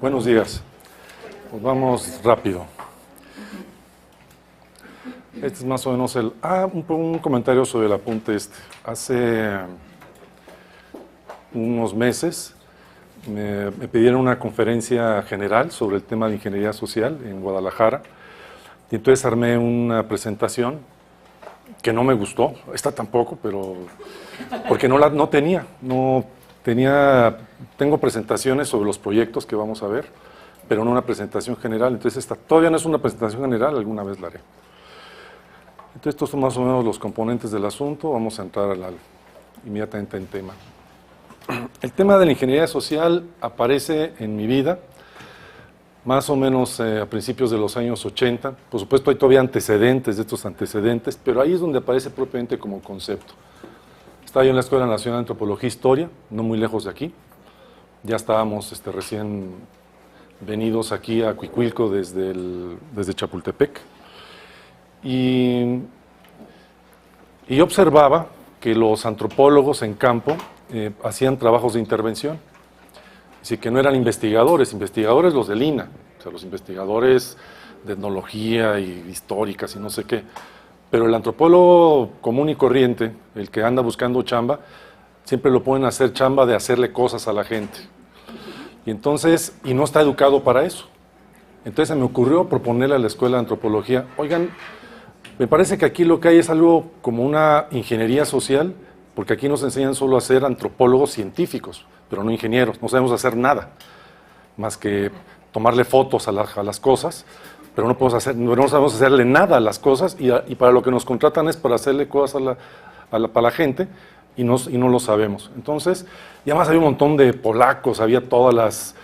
Buenos días. Pues vamos rápido. Este es más o menos un comentario sobre el apunte este. Hace unos meses me pidieron una conferencia general sobre el tema de ingeniería social en Guadalajara. Y entonces armé una presentación que no me gustó, esta tampoco, pero porque no tenía. Tengo presentaciones sobre los proyectos que vamos a ver, pero no una presentación general. Entonces esta todavía no es una presentación general, alguna vez la haré. Entonces estos son más o menos los componentes del asunto. Vamos a entrar inmediatamente en tema. El tema de la ingeniería social aparece en mi vida más o menos a principios de los años 80. Por supuesto hay todavía antecedentes de estos antecedentes, pero ahí es donde aparece propiamente como concepto. Estaba yo en la Escuela Nacional de Antropología e Historia, no muy lejos de aquí. Ya estábamos recién venidos aquí a Cuicuilco desde Chapultepec. Y observaba que los antropólogos en campo hacían trabajos de intervención. Así que no eran investigadores los del INAH, o sea, los investigadores de etnología y históricas y no sé qué. Pero el antropólogo común y corriente, el que anda buscando chamba, siempre lo ponen a hacer chamba de hacerle cosas a la gente. Y entonces, no está educado para eso. Entonces se me ocurrió proponerle a la Escuela de Antropología, oigan, me parece que aquí lo que hay es algo como una ingeniería social, porque aquí nos enseñan solo a ser antropólogos científicos, pero no ingenieros, no sabemos hacer nada, más que tomarle fotos a las cosas, pero no sabemos hacerle nada a las cosas, y para lo que nos contratan es para hacerle cosas para la gente, y no lo sabemos. Entonces, y además había un montón de polacos, había todas las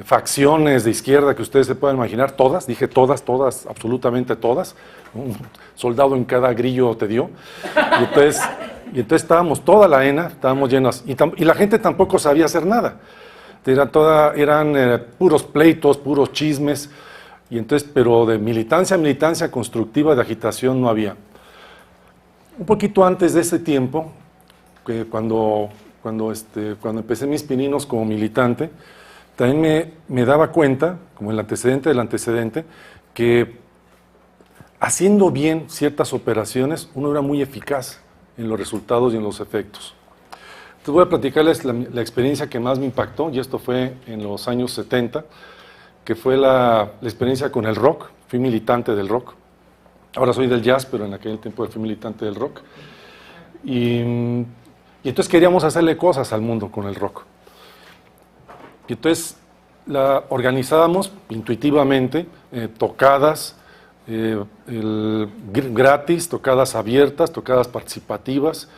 facciones de izquierda que ustedes se puedan imaginar, todas, dije todas, absolutamente todas, un soldado en cada grillo te dio, y entonces estábamos toda la ENA, estábamos llenos, y la gente tampoco sabía hacer nada, eran puros pleitos, puros chismes, y entonces, pero de militancia constructiva, de agitación no había. Un poquito antes de ese tiempo, cuando empecé mis pininos como militante, también me daba cuenta, como el antecedente del antecedente, que haciendo bien ciertas operaciones, uno era muy eficaz en los resultados y en los efectos. Entonces voy a platicarles la experiencia que más me impactó, y esto fue en los años 70, que fue la experiencia con el rock. Fui militante del rock. Ahora soy del jazz, pero en aquel tiempo fui militante del rock. Y entonces queríamos hacerle cosas al mundo con el rock. Y entonces la organizábamos intuitivamente, tocadas gratis, tocadas abiertas, tocadas participativas,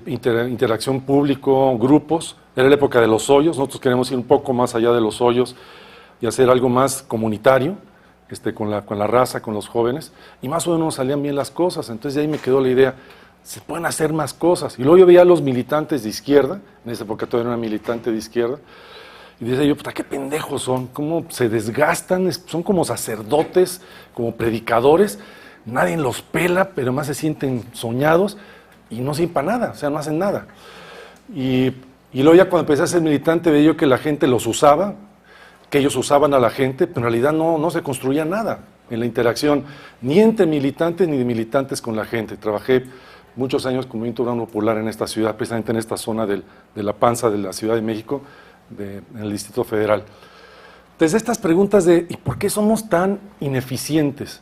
interacción público, grupos. Era la época de los hoyos, nosotros queremos ir un poco más allá de los hoyos y hacer algo más comunitario, con la raza, con los jóvenes, y más o menos salían bien las cosas. Entonces de ahí me quedó la idea, se pueden hacer más cosas. Y luego yo veía a los militantes de izquierda, en esa época todavía era una militante de izquierda, y decía yo, puta, qué pendejos son, cómo se desgastan, son como sacerdotes, como predicadores, nadie los pela, pero más se sienten soñados, y no sirven para nada, o sea, no hacen nada. Y luego ya cuando empecé a ser militante veía yo que la gente los usaba, que ellos usaban a la gente, pero en realidad no se construía nada en la interacción, ni entre militantes ni de militantes con la gente. Trabajé muchos años como Movimiento Obrero Popular en esta ciudad, precisamente en esta zona de la panza de la Ciudad de México, en el Distrito Federal. Entonces estas preguntas de ¿y por qué somos tan ineficientes?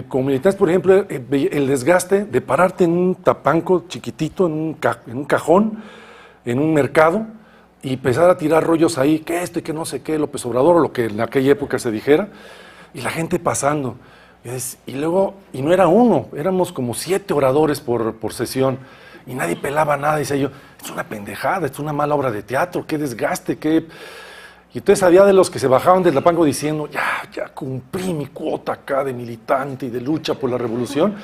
Como militantes, por ejemplo, el desgaste de pararte en un tapanco chiquitito, en un cajón, en un mercado, y empezar a tirar rollos ahí, que esto y que no sé qué, López Obrador, o lo que en aquella época se dijera, y la gente pasando. Y luego, y no era uno, éramos como 7 oradores por sesión, y nadie pelaba nada. Decía yo, es una pendejada, es una mala obra de teatro, qué desgaste, qué... Y entonces había de los que se bajaban del tapanco diciendo, ya cumplí mi cuota acá de militante y de lucha por la revolución,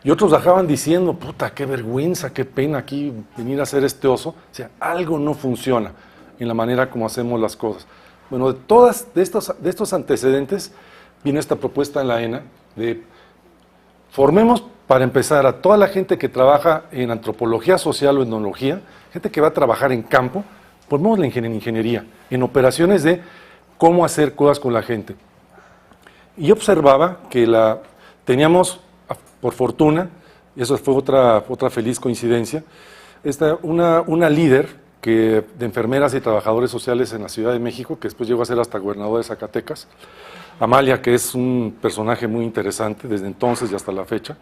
y otros bajaban diciendo, puta, qué vergüenza, qué pena aquí venir a hacer este oso. O sea, algo no funciona en la manera como hacemos las cosas. Bueno, de estos antecedentes vino esta propuesta en la ENA de formemos, para empezar, a toda la gente que trabaja en antropología social o etnología, gente que va a trabajar en campo, ponemos la ingeniería, en operaciones de cómo hacer cosas con la gente. Y yo observaba que teníamos, por fortuna, y eso fue otra feliz coincidencia, una líder de enfermeras y trabajadores sociales en la Ciudad de México, que después llegó a ser hasta gobernadora de Zacatecas, Amalia, que es un personaje muy interesante desde entonces y hasta la fecha.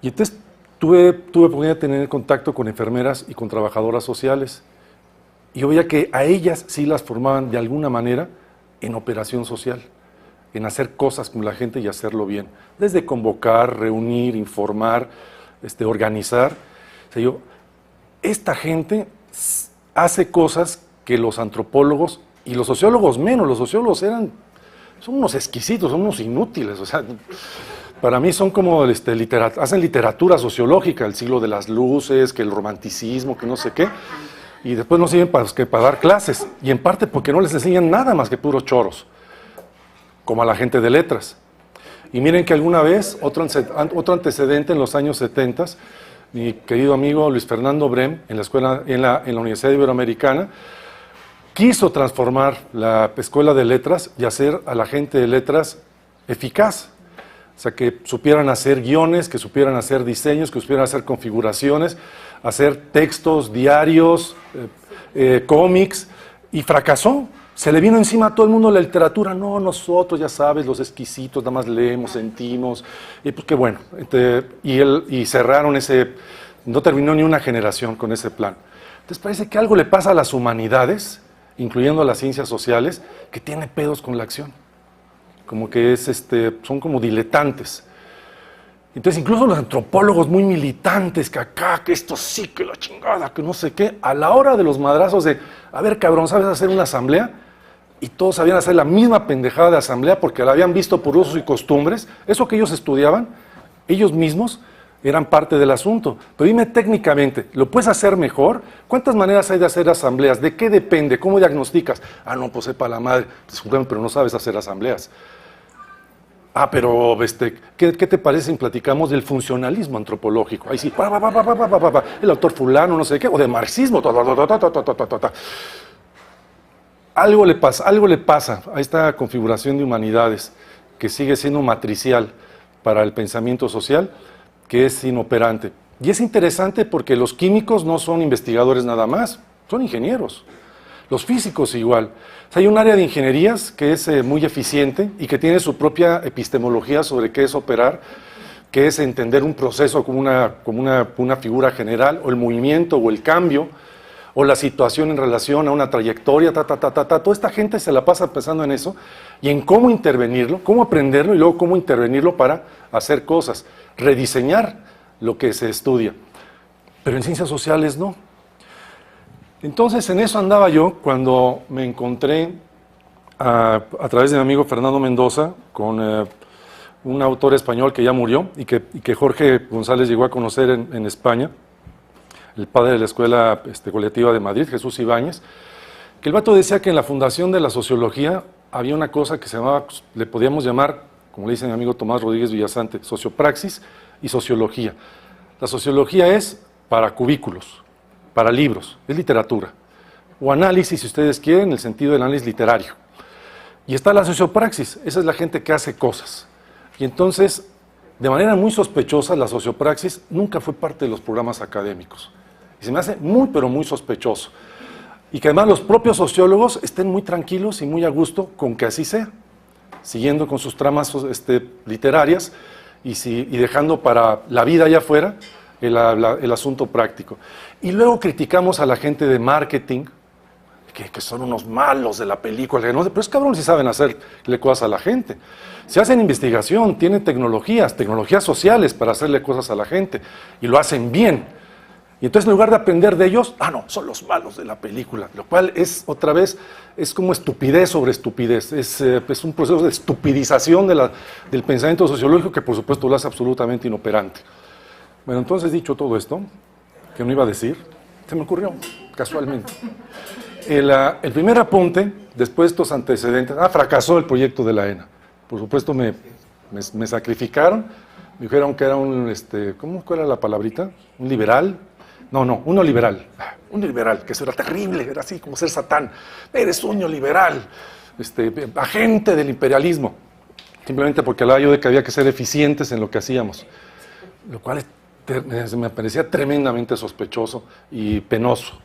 Y entonces tuve oportunidad de tener contacto con enfermeras y con trabajadoras sociales. Y yo veía que a ellas sí las formaban de alguna manera en operación social, en hacer cosas con la gente y hacerlo bien. Desde convocar, reunir, informar, organizar. O sea, esta gente hace cosas que los antropólogos y los sociólogos menos. Los sociólogos son unos exquisitos, son unos inútiles. O sea, para mí son como hacen literatura sociológica, el siglo de las luces, que el romanticismo, que no sé qué. Y después no sirven para dar clases, y en parte porque no les enseñan nada más que puros choros, como a la gente de letras. Y miren que alguna vez, otro antecedente en los años 70, mi querido amigo Luis Fernando Brem, en la Universidad Iberoamericana, quiso transformar la escuela de letras y hacer a la gente de letras eficaz. O sea, que supieran hacer guiones, que supieran hacer diseños, que supieran hacer configuraciones, hacer textos, diarios, cómics, y fracasó. Se le vino encima a todo el mundo la literatura. No, nosotros, ya sabes, los exquisitos, nada más leemos, sentimos, y pues qué bueno. Y cerraron no terminó ni una generación con ese plan. Entonces parece que algo le pasa a las humanidades, incluyendo a las ciencias sociales, que tiene pedos con la acción. Como que son como diletantes. Entonces, incluso los antropólogos muy militantes, que acá, que esto sí, que la chingada, que no sé qué, a la hora de los madrazos de, a ver, cabrón, ¿sabes hacer una asamblea? Y todos sabían hacer la misma pendejada de asamblea porque la habían visto por usos y costumbres. Eso que ellos estudiaban, ellos mismos eran parte del asunto. Pero dime técnicamente, ¿lo puedes hacer mejor? ¿Cuántas maneras hay de hacer asambleas? ¿De qué depende? ¿Cómo diagnosticas? Ah, no, pues sepa la madre, pero no sabes hacer asambleas. Ah, pero ¿qué te parece si platicamos del funcionalismo antropológico? Ahí sí, el autor fulano, no sé qué, o de marxismo. Algo le pasa a esta configuración de humanidades que sigue siendo matricial para el pensamiento social, que es inoperante. Y es interesante porque los químicos no son investigadores nada más, son ingenieros. Los físicos igual. O sea, hay un área de ingenierías que es muy eficiente y que tiene su propia epistemología sobre qué es operar, qué es entender un proceso como una figura general, o el movimiento, o el cambio, o la situación en relación a una trayectoria, Toda esta gente se la pasa pensando en eso y en cómo intervenirlo, cómo aprenderlo y luego cómo intervenirlo para hacer cosas, rediseñar lo que se estudia. Pero en ciencias sociales no. Entonces, en eso andaba yo cuando me encontré a través de mi amigo Fernando Mendoza con un autor español que ya murió y que Jorge González llegó a conocer en España, el padre de la Escuela Colectiva de Madrid, Jesús Ibáñez, que el vato decía que en la fundación de la sociología había una cosa que se llamaba, le podíamos llamar, como le dice mi amigo Tomás Rodríguez Villasante, sociopraxis y sociología. La sociología es para cubículos, para libros, es literatura, o análisis, si ustedes quieren, en el sentido del análisis literario. Y está la sociopraxis, esa es la gente que hace cosas. Y entonces, de manera muy sospechosa, la sociopraxis nunca fue parte de los programas académicos. Y se me hace muy, pero muy sospechoso. Y que además los propios sociólogos estén muy tranquilos y muy a gusto con que así sea, siguiendo con sus tramas literarias y dejando para la vida allá afuera el asunto práctico. Y luego criticamos a la gente de marketing, que son unos malos de la película, ¿no? Pero es cabrón si saben hacerle cosas a la gente. Si hacen investigación, tienen tecnologías sociales para hacerle cosas a la gente, y lo hacen bien. Y entonces en lugar de aprender de ellos, no, son los malos de la película, lo cual es, otra vez, es como estupidez sobre estupidez, es un proceso de estupidización del pensamiento sociológico que por supuesto lo hace absolutamente inoperante. Bueno, entonces dicho todo esto, que no iba a decir, se me ocurrió casualmente. El primer apunte, después de estos antecedentes, fracasó el proyecto de la ENA. Por supuesto me sacrificaron, me dijeron que era ¿cómo era la palabrita? Un liberal, No, uno liberal. Un liberal, que eso era terrible, era así como ser Satán. Eres un liberal, agente del imperialismo. Simplemente porque hablaba yo de que había que ser eficientes en lo que hacíamos. Lo cual me parecía tremendamente sospechoso y penoso.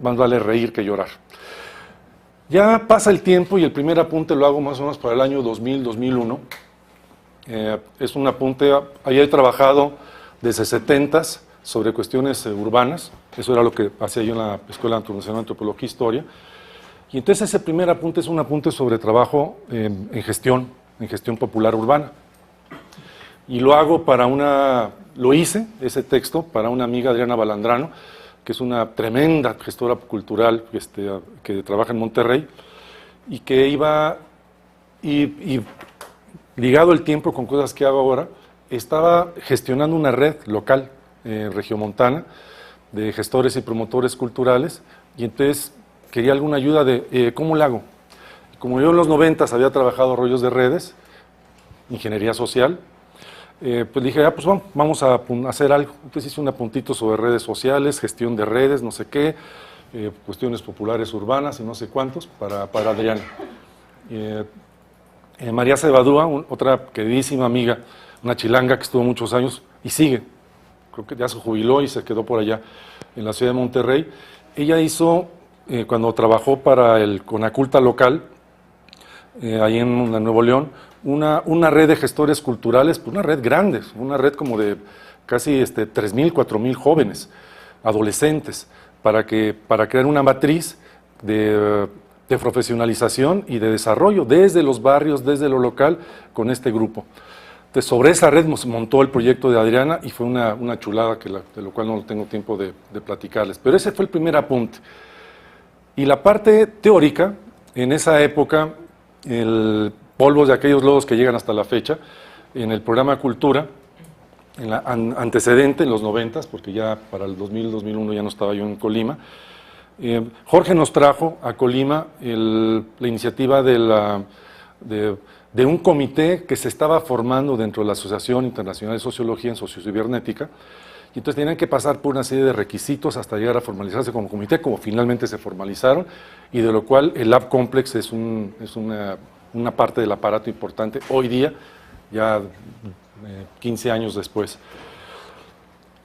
Más vale reír que llorar. Ya pasa el tiempo y el primer apunte lo hago más o menos para el año 2000, 2001. Es un apunte, había he trabajado desde 70s sobre cuestiones urbanas. Eso era lo que hacía yo en la Escuela Internacional de Antropología e Historia. Y entonces ese primer apunte es un apunte sobre trabajo en gestión popular urbana. Y lo hago lo hice, ese texto, para una amiga, Adriana Balandrano, que es una tremenda gestora cultural que trabaja en Monterrey, y que iba, y ligado el tiempo con cosas que hago ahora, estaba gestionando una red local, regiomontana, de gestores y promotores culturales, y entonces quería alguna ayuda de cómo lo hago. Como yo en los 90s había trabajado rollos de redes, ingeniería social, pues dije, pues vamos a hacer algo. Entonces hice un apuntito sobre redes sociales, gestión de redes, no sé qué, cuestiones populares urbanas y no sé cuántos, para Adriana. María Cebadúa, otra queridísima amiga, una chilanga que estuvo muchos años y sigue, creo que ya se jubiló y se quedó por allá en la ciudad de Monterrey. Ella hizo, cuando trabajó para el Conaculta local, ahí en Nuevo León, una red de gestores culturales, pues una red grande, una red como de casi 3.000, 4.000 jóvenes, adolescentes, para crear una matriz de profesionalización y de desarrollo desde los barrios, desde lo local, con este grupo. Entonces, sobre esa red montó el proyecto de Adriana y fue una chulada, de lo cual no tengo tiempo de platicarles. Pero ese fue el primer apunte. Y la parte teórica, en esa época, el polvos de aquellos lodos que llegan hasta la fecha, en el programa Cultura, en la antecedente, en los 90s, porque ya para el 2000, 2001 ya no estaba yo en Colima, Jorge nos trajo a Colima la iniciativa de un comité que se estaba formando dentro de la Asociación Internacional de Sociología en Sociocibernética, y entonces tenían que pasar por una serie de requisitos hasta llegar a formalizarse como comité, como finalmente se formalizaron, y de lo cual el Lab Complex es una parte del aparato importante hoy día, ya 15 años después.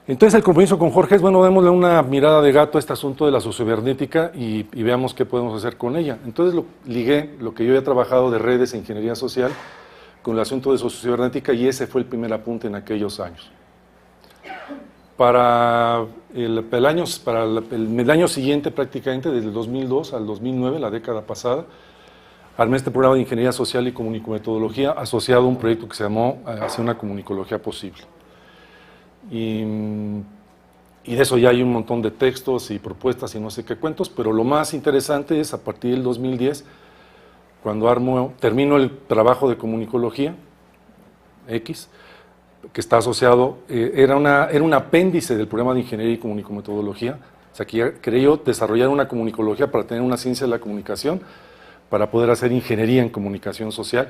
Entonces el compromiso con Jorge es, bueno, démosle una mirada de gato a este asunto de la sociobernética y veamos qué podemos hacer con ella. Entonces ligué lo que yo había trabajado de redes e ingeniería social con el asunto de sociobernética y ese fue el primer apunte en aquellos años. Para el año siguiente prácticamente, desde el 2002 al 2009, la década pasada, armé este programa de Ingeniería Social y Comunicometodología asociado a un proyecto que se llamó Hacia una Comunicología Posible. Y de eso ya hay un montón de textos y propuestas y no sé qué cuentos, pero lo más interesante es a partir del 2010, cuando termino el trabajo de Comunicología X, que está asociado, era un apéndice del programa de Ingeniería y Comunicometodología, o sea, que quería yo desarrollar una comunicología para tener una ciencia de la comunicación, para poder hacer ingeniería en comunicación social,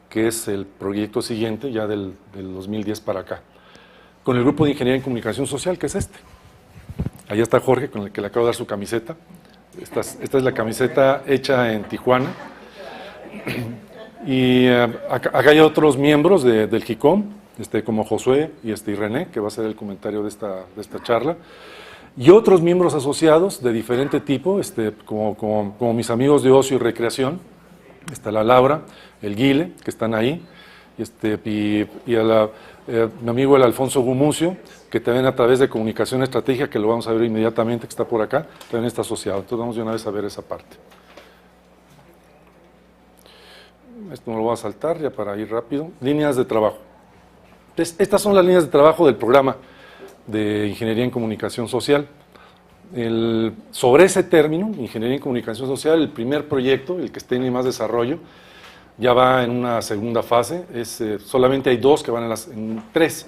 que es el proyecto siguiente, ya del 2010 para acá, con el grupo de ingeniería en comunicación social, que es este. Allá está Jorge, con el que le acabo de dar su camiseta. Esta es la camiseta hecha en Tijuana. Y acá hay otros miembros del JICOM, como Josué y René, que va a ser el comentario de esta charla. Y otros miembros asociados de diferente tipo, como mis amigos de ocio y recreación. Está la Laura, el Guile, que están ahí, y mi amigo el Alfonso Gumucio, que también a través de comunicación estratégica, que lo vamos a ver inmediatamente, que está por acá, también está asociado. Entonces vamos de una vez a ver esa parte. Esto no lo voy a saltar ya para ir rápido. Líneas de trabajo. Entonces, estas son las líneas de trabajo del programa de Ingeniería en Comunicación Social. Sobre ese término, Ingeniería en Comunicación Social, el primer proyecto, el que tiene más desarrollo, ya va en una segunda fase. Solamente hay dos que van en tres.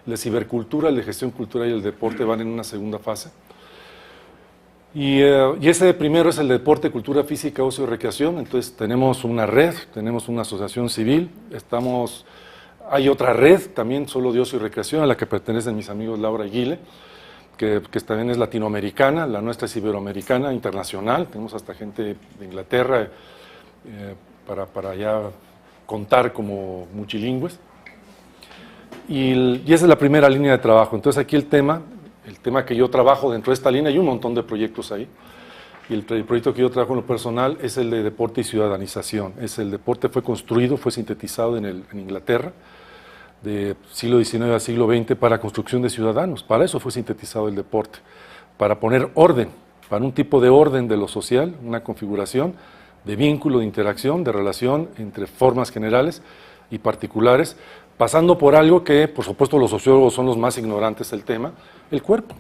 El de cibercultura, el de gestión cultural y el deporte van en una segunda fase. Y ese primero es el deporte, cultura física, ocio y recreación. Entonces tenemos una red, tenemos una asociación civil, hay otra red también solo de ocio y recreación a la que pertenecen mis amigos Laura y Guile. que también es latinoamericana, la nuestra es iberoamericana, internacional, tenemos hasta gente de Inglaterra para ya contar como multilingües. Y esa es la primera línea de trabajo. Entonces aquí el tema que yo trabajo dentro de esta línea, hay un montón de proyectos ahí. Y el proyecto que yo trabajo en lo personal es el de deporte y ciudadanización. El deporte fue construido, fue sintetizado en Inglaterra, de siglo XIX al siglo XX, para construcción de ciudadanos. Para eso fue sintetizado el deporte, para poner orden, para un tipo de orden de lo social, una configuración de vínculo, de interacción, de relación entre formas generales y particulares, pasando por algo que, por supuesto, los sociólogos son los más ignorantes del tema, el cuerpo.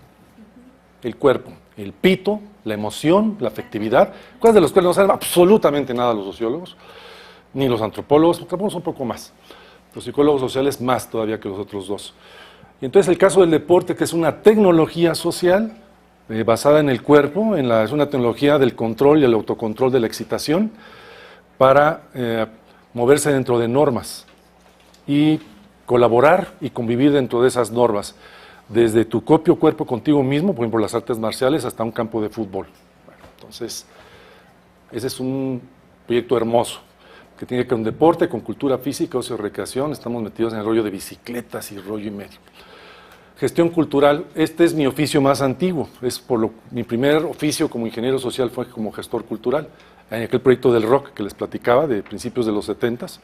El cuerpo, el pito, la emoción, la afectividad, cosas de las cuales no saben absolutamente nada los sociólogos, ni los antropólogos, antropólogos un poco más, los psicólogos sociales más todavía que los otros dos. Y entonces el caso del deporte, que es una tecnología social basada en el cuerpo, es una tecnología del control y el autocontrol de la excitación para moverse dentro de normas y colaborar y convivir dentro de esas normas, desde tu propio cuerpo contigo mismo, por ejemplo las artes marciales, hasta un campo de fútbol. Bueno, entonces, ese es un proyecto hermoso, que tiene que ver con deporte, con cultura física, ocio y recreación. Estamos metidos en el rollo de bicicletas y rollo y medio. Gestión cultural, este es mi oficio más antiguo, mi primer oficio como ingeniero social fue como gestor cultural, en aquel proyecto del rock que les platicaba, de principios de los 70s.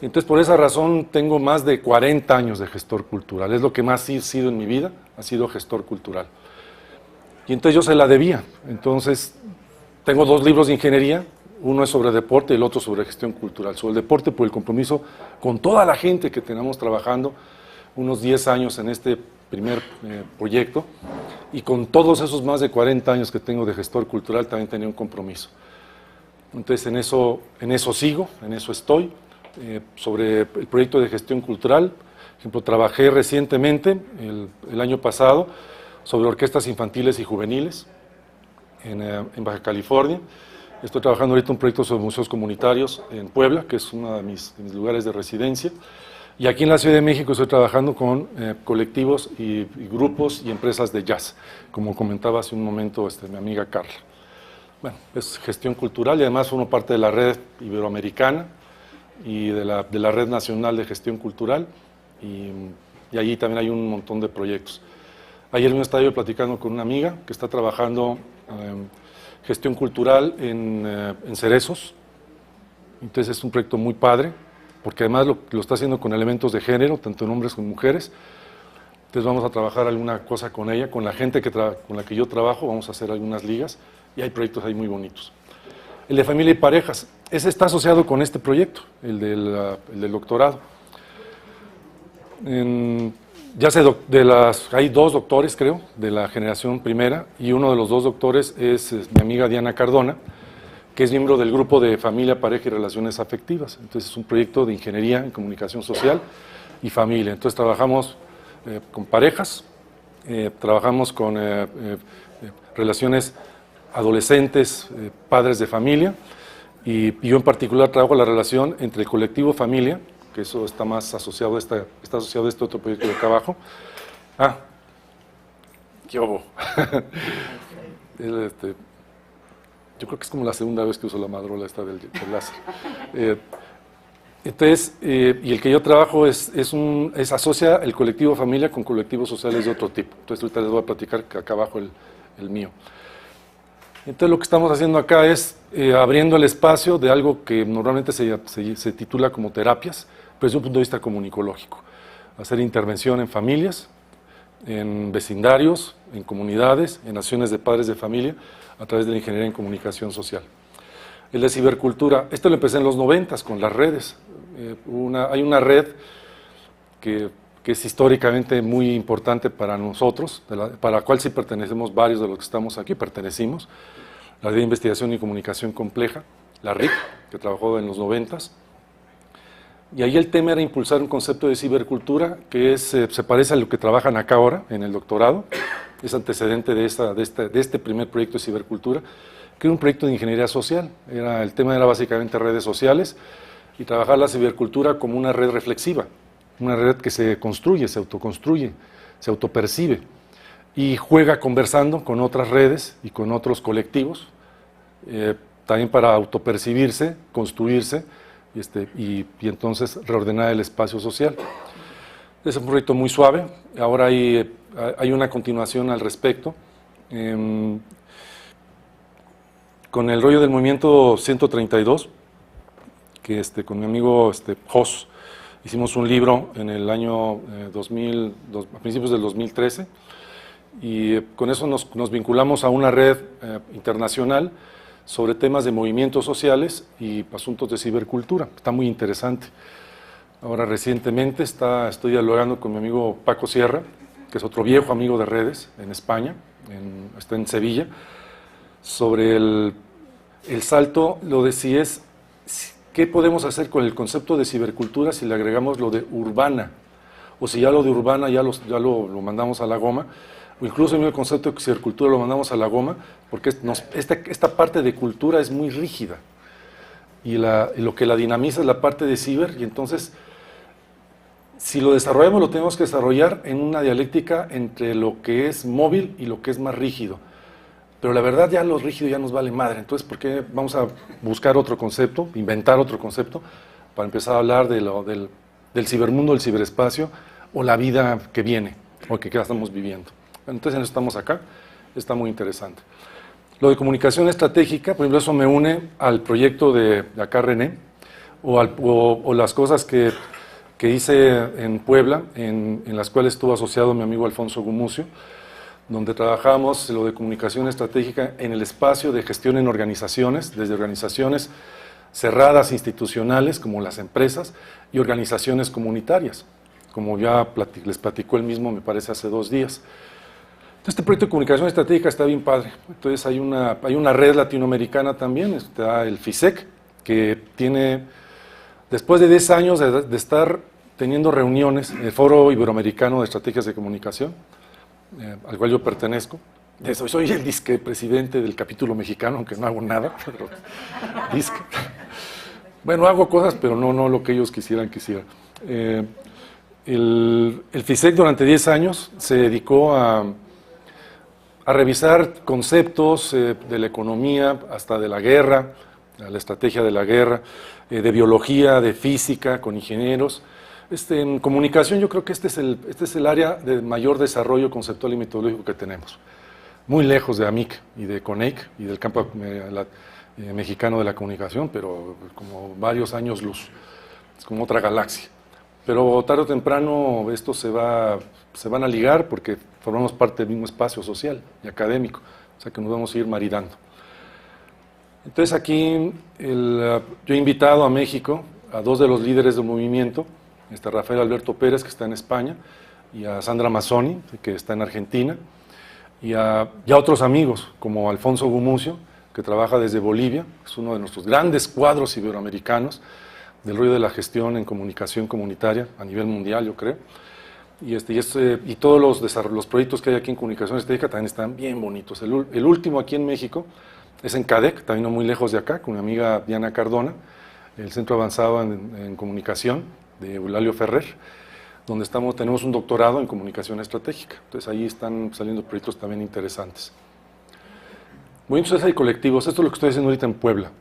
Entonces, por esa razón, tengo más de 40 años de gestor cultural. Es lo que más he sido en mi vida, ha sido gestor cultural. Y entonces yo se la debía. Entonces, tengo 2 libros de ingeniería, uno es sobre deporte y el otro sobre gestión cultural. Sobre el deporte, por el compromiso con toda la gente que tenemos trabajando, unos 10 años en este primer proyecto, y con todos esos más de 40 años que tengo de gestor cultural, también tenía un compromiso. Entonces, en eso sigo, en eso estoy. Sobre el proyecto de gestión cultural, por ejemplo, trabajé recientemente, el año pasado, sobre orquestas infantiles y juveniles en Baja California. Estoy trabajando ahorita un proyecto sobre museos comunitarios en Puebla, que es uno de mis lugares de residencia. Y aquí en la Ciudad de México estoy trabajando con colectivos y grupos y empresas de jazz, como comentaba hace un momento mi amiga Carla. Bueno, es gestión cultural y además formo parte de la red iberoamericana y de la Red Nacional de Gestión Cultural, y allí también hay un montón de proyectos. Ayer me estaba yo platicando con una amiga que está trabajando gestión cultural en Cerezos. Entonces es un proyecto muy padre, porque además lo está haciendo con elementos de género, tanto en hombres como en mujeres. Entonces vamos a trabajar alguna cosa con ella, con la gente con la que yo trabajo, vamos a hacer algunas ligas, y hay proyectos ahí muy bonitos. El de familia y parejas, ese está asociado con este proyecto, el del doctorado. Hay 2 doctores, creo, de la generación primera, y uno de los 2 doctores es mi amiga Diana Cardona, que es miembro del grupo de Familia, Pareja y Relaciones Afectivas. Entonces es un proyecto de ingeniería en comunicación social y familia. Entonces trabajamos con parejas, trabajamos con relaciones adolescentes, padres de familia, y yo en particular trabajo la relación entre el colectivo familia, que eso está más asociado a está asociado a este otro proyecto de acá abajo. ¿Qué hubo? Yo creo que es como la segunda vez que uso la madrola esta del láser. Entonces, y el que yo trabajo asocia el colectivo familia con colectivos sociales de otro tipo. Entonces ahorita les voy a platicar que acá abajo el mío. Entonces lo que estamos haciendo acá es abriendo el espacio de algo que normalmente se titula como terapias, pero desde un punto de vista comunicológico. Hacer intervención en familias, en vecindarios, en comunidades, en acciones de padres de familia, a través de la ingeniería en comunicación social. El de cibercultura, esto lo empecé en los 90s con las redes. Hay una red que es históricamente muy importante para nosotros, para la cual sí pertenecemos varios de los que estamos aquí, pertenecimos, la de Investigación y Comunicación Compleja, la RIC, que trabajó en los 90s. Y ahí el tema era impulsar un concepto de cibercultura que se parece a lo que trabajan acá ahora en el doctorado, es antecedente de este primer proyecto de cibercultura, que era un proyecto de ingeniería social. El tema era básicamente redes sociales y trabajar la cibercultura como una red reflexiva, una red que se construye, se autoconstruye, se autopercibe. y juega conversando con otras redes y con otros colectivos, también para autopercibirse, construirse y entonces reordenar el espacio social. Es un proyecto muy suave, ahora hay una continuación al respecto. Con el rollo del movimiento 132, que con mi amigo Jos, hicimos un libro en el año 2000, a principios del 2013, y con eso nos vinculamos a una red internacional sobre temas de movimientos sociales y asuntos de cibercultura. Está muy interesante. Ahora recientemente estoy dialogando con mi amigo Paco Sierra, que es otro viejo amigo de redes en España, está en Sevilla, sobre el salto, lo de qué podemos hacer con el concepto de cibercultura si le agregamos lo de urbana, o si ya lo de urbana ya lo mandamos a la goma, o incluso el concepto de cibercultura lo mandamos a la goma, porque esta parte de cultura es muy rígida, y lo que la dinamiza es la parte de ciber, y entonces, si lo desarrollamos, lo tenemos que desarrollar en una dialéctica entre lo que es móvil y lo que es más rígido. Pero la verdad ya lo rígido ya nos vale madre, entonces ¿por qué vamos a buscar otro concepto, inventar otro concepto, para empezar a hablar del cibermundo, del ciberespacio, o la vida que viene, o que ya estamos viviendo? Entonces estamos acá, está muy interesante. Lo de comunicación estratégica, por ejemplo, eso me une al proyecto de acá René, o las cosas que hice en Puebla, en las cuales estuvo asociado mi amigo Alfonso Gumucio, donde trabajamos lo de comunicación estratégica en el espacio de gestión en organizaciones, desde organizaciones cerradas institucionales como las empresas y organizaciones comunitarias, como ya les platicó él mismo, me parece, hace 2 días. Este proyecto de comunicación estratégica está bien padre. Entonces hay una red latinoamericana también, está el FISEC, que tiene, después de 10 años de estar teniendo reuniones, el Foro Iberoamericano de Estrategias de Comunicación, al cual yo pertenezco. Soy el disque presidente del capítulo mexicano, aunque no hago nada, pero disque. Bueno, hago cosas, pero no lo que ellos quisieran. El FISEC durante 10 años se dedicó a revisar conceptos de la economía, hasta de la guerra, la estrategia de la guerra, de biología, de física, con ingenieros. En comunicación yo creo que este es el área de mayor desarrollo conceptual y metodológico que tenemos. Muy lejos de AMIC y de CONEIC y del campo mexicano de la comunicación, pero como varios años luz. Es como otra galaxia. Pero tarde o temprano estos se van a ligar porque formamos parte del mismo espacio social y académico. O sea que nos vamos a ir maridando. Entonces aquí yo he invitado a México a 2 de los líderes del movimiento, Rafael Alberto Pérez, que está en España, y a Sandra Mazzoni, que está en Argentina, y a otros amigos, como Alfonso Gumucio, que trabaja desde Bolivia, es uno de nuestros grandes cuadros iberoamericanos del rollo de la gestión en comunicación comunitaria a nivel mundial, yo creo. Y todos los proyectos que hay aquí en comunicación estratégica también están bien bonitos. El último aquí en México es en CADEC, también no muy lejos de acá, con mi amiga Diana Cardona, el Centro Avanzado en Comunicación de Eulalio Ferrer, donde tenemos un doctorado en comunicación estratégica. Entonces ahí están saliendo proyectos también interesantes. Movimientos sociales y colectivos, esto es lo que estoy haciendo ahorita en Puebla.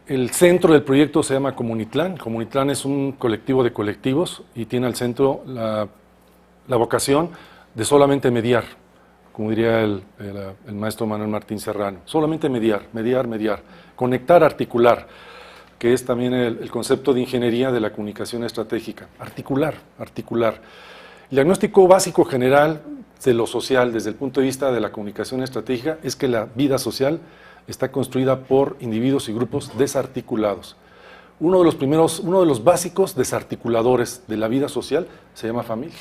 El centro del proyecto se llama Comunitlán. Comunitlán es un colectivo de colectivos y tiene al centro la vocación de solamente mediar, como diría el maestro Manuel Martín Serrano. Solamente mediar, conectar, articular, que es también el concepto de ingeniería de la comunicación estratégica. Articular. El diagnóstico básico general de lo social, desde el punto de vista de la comunicación estratégica, es que la vida social está construida por individuos y grupos desarticulados. Uno de los básicos desarticuladores de la vida social se llama familia.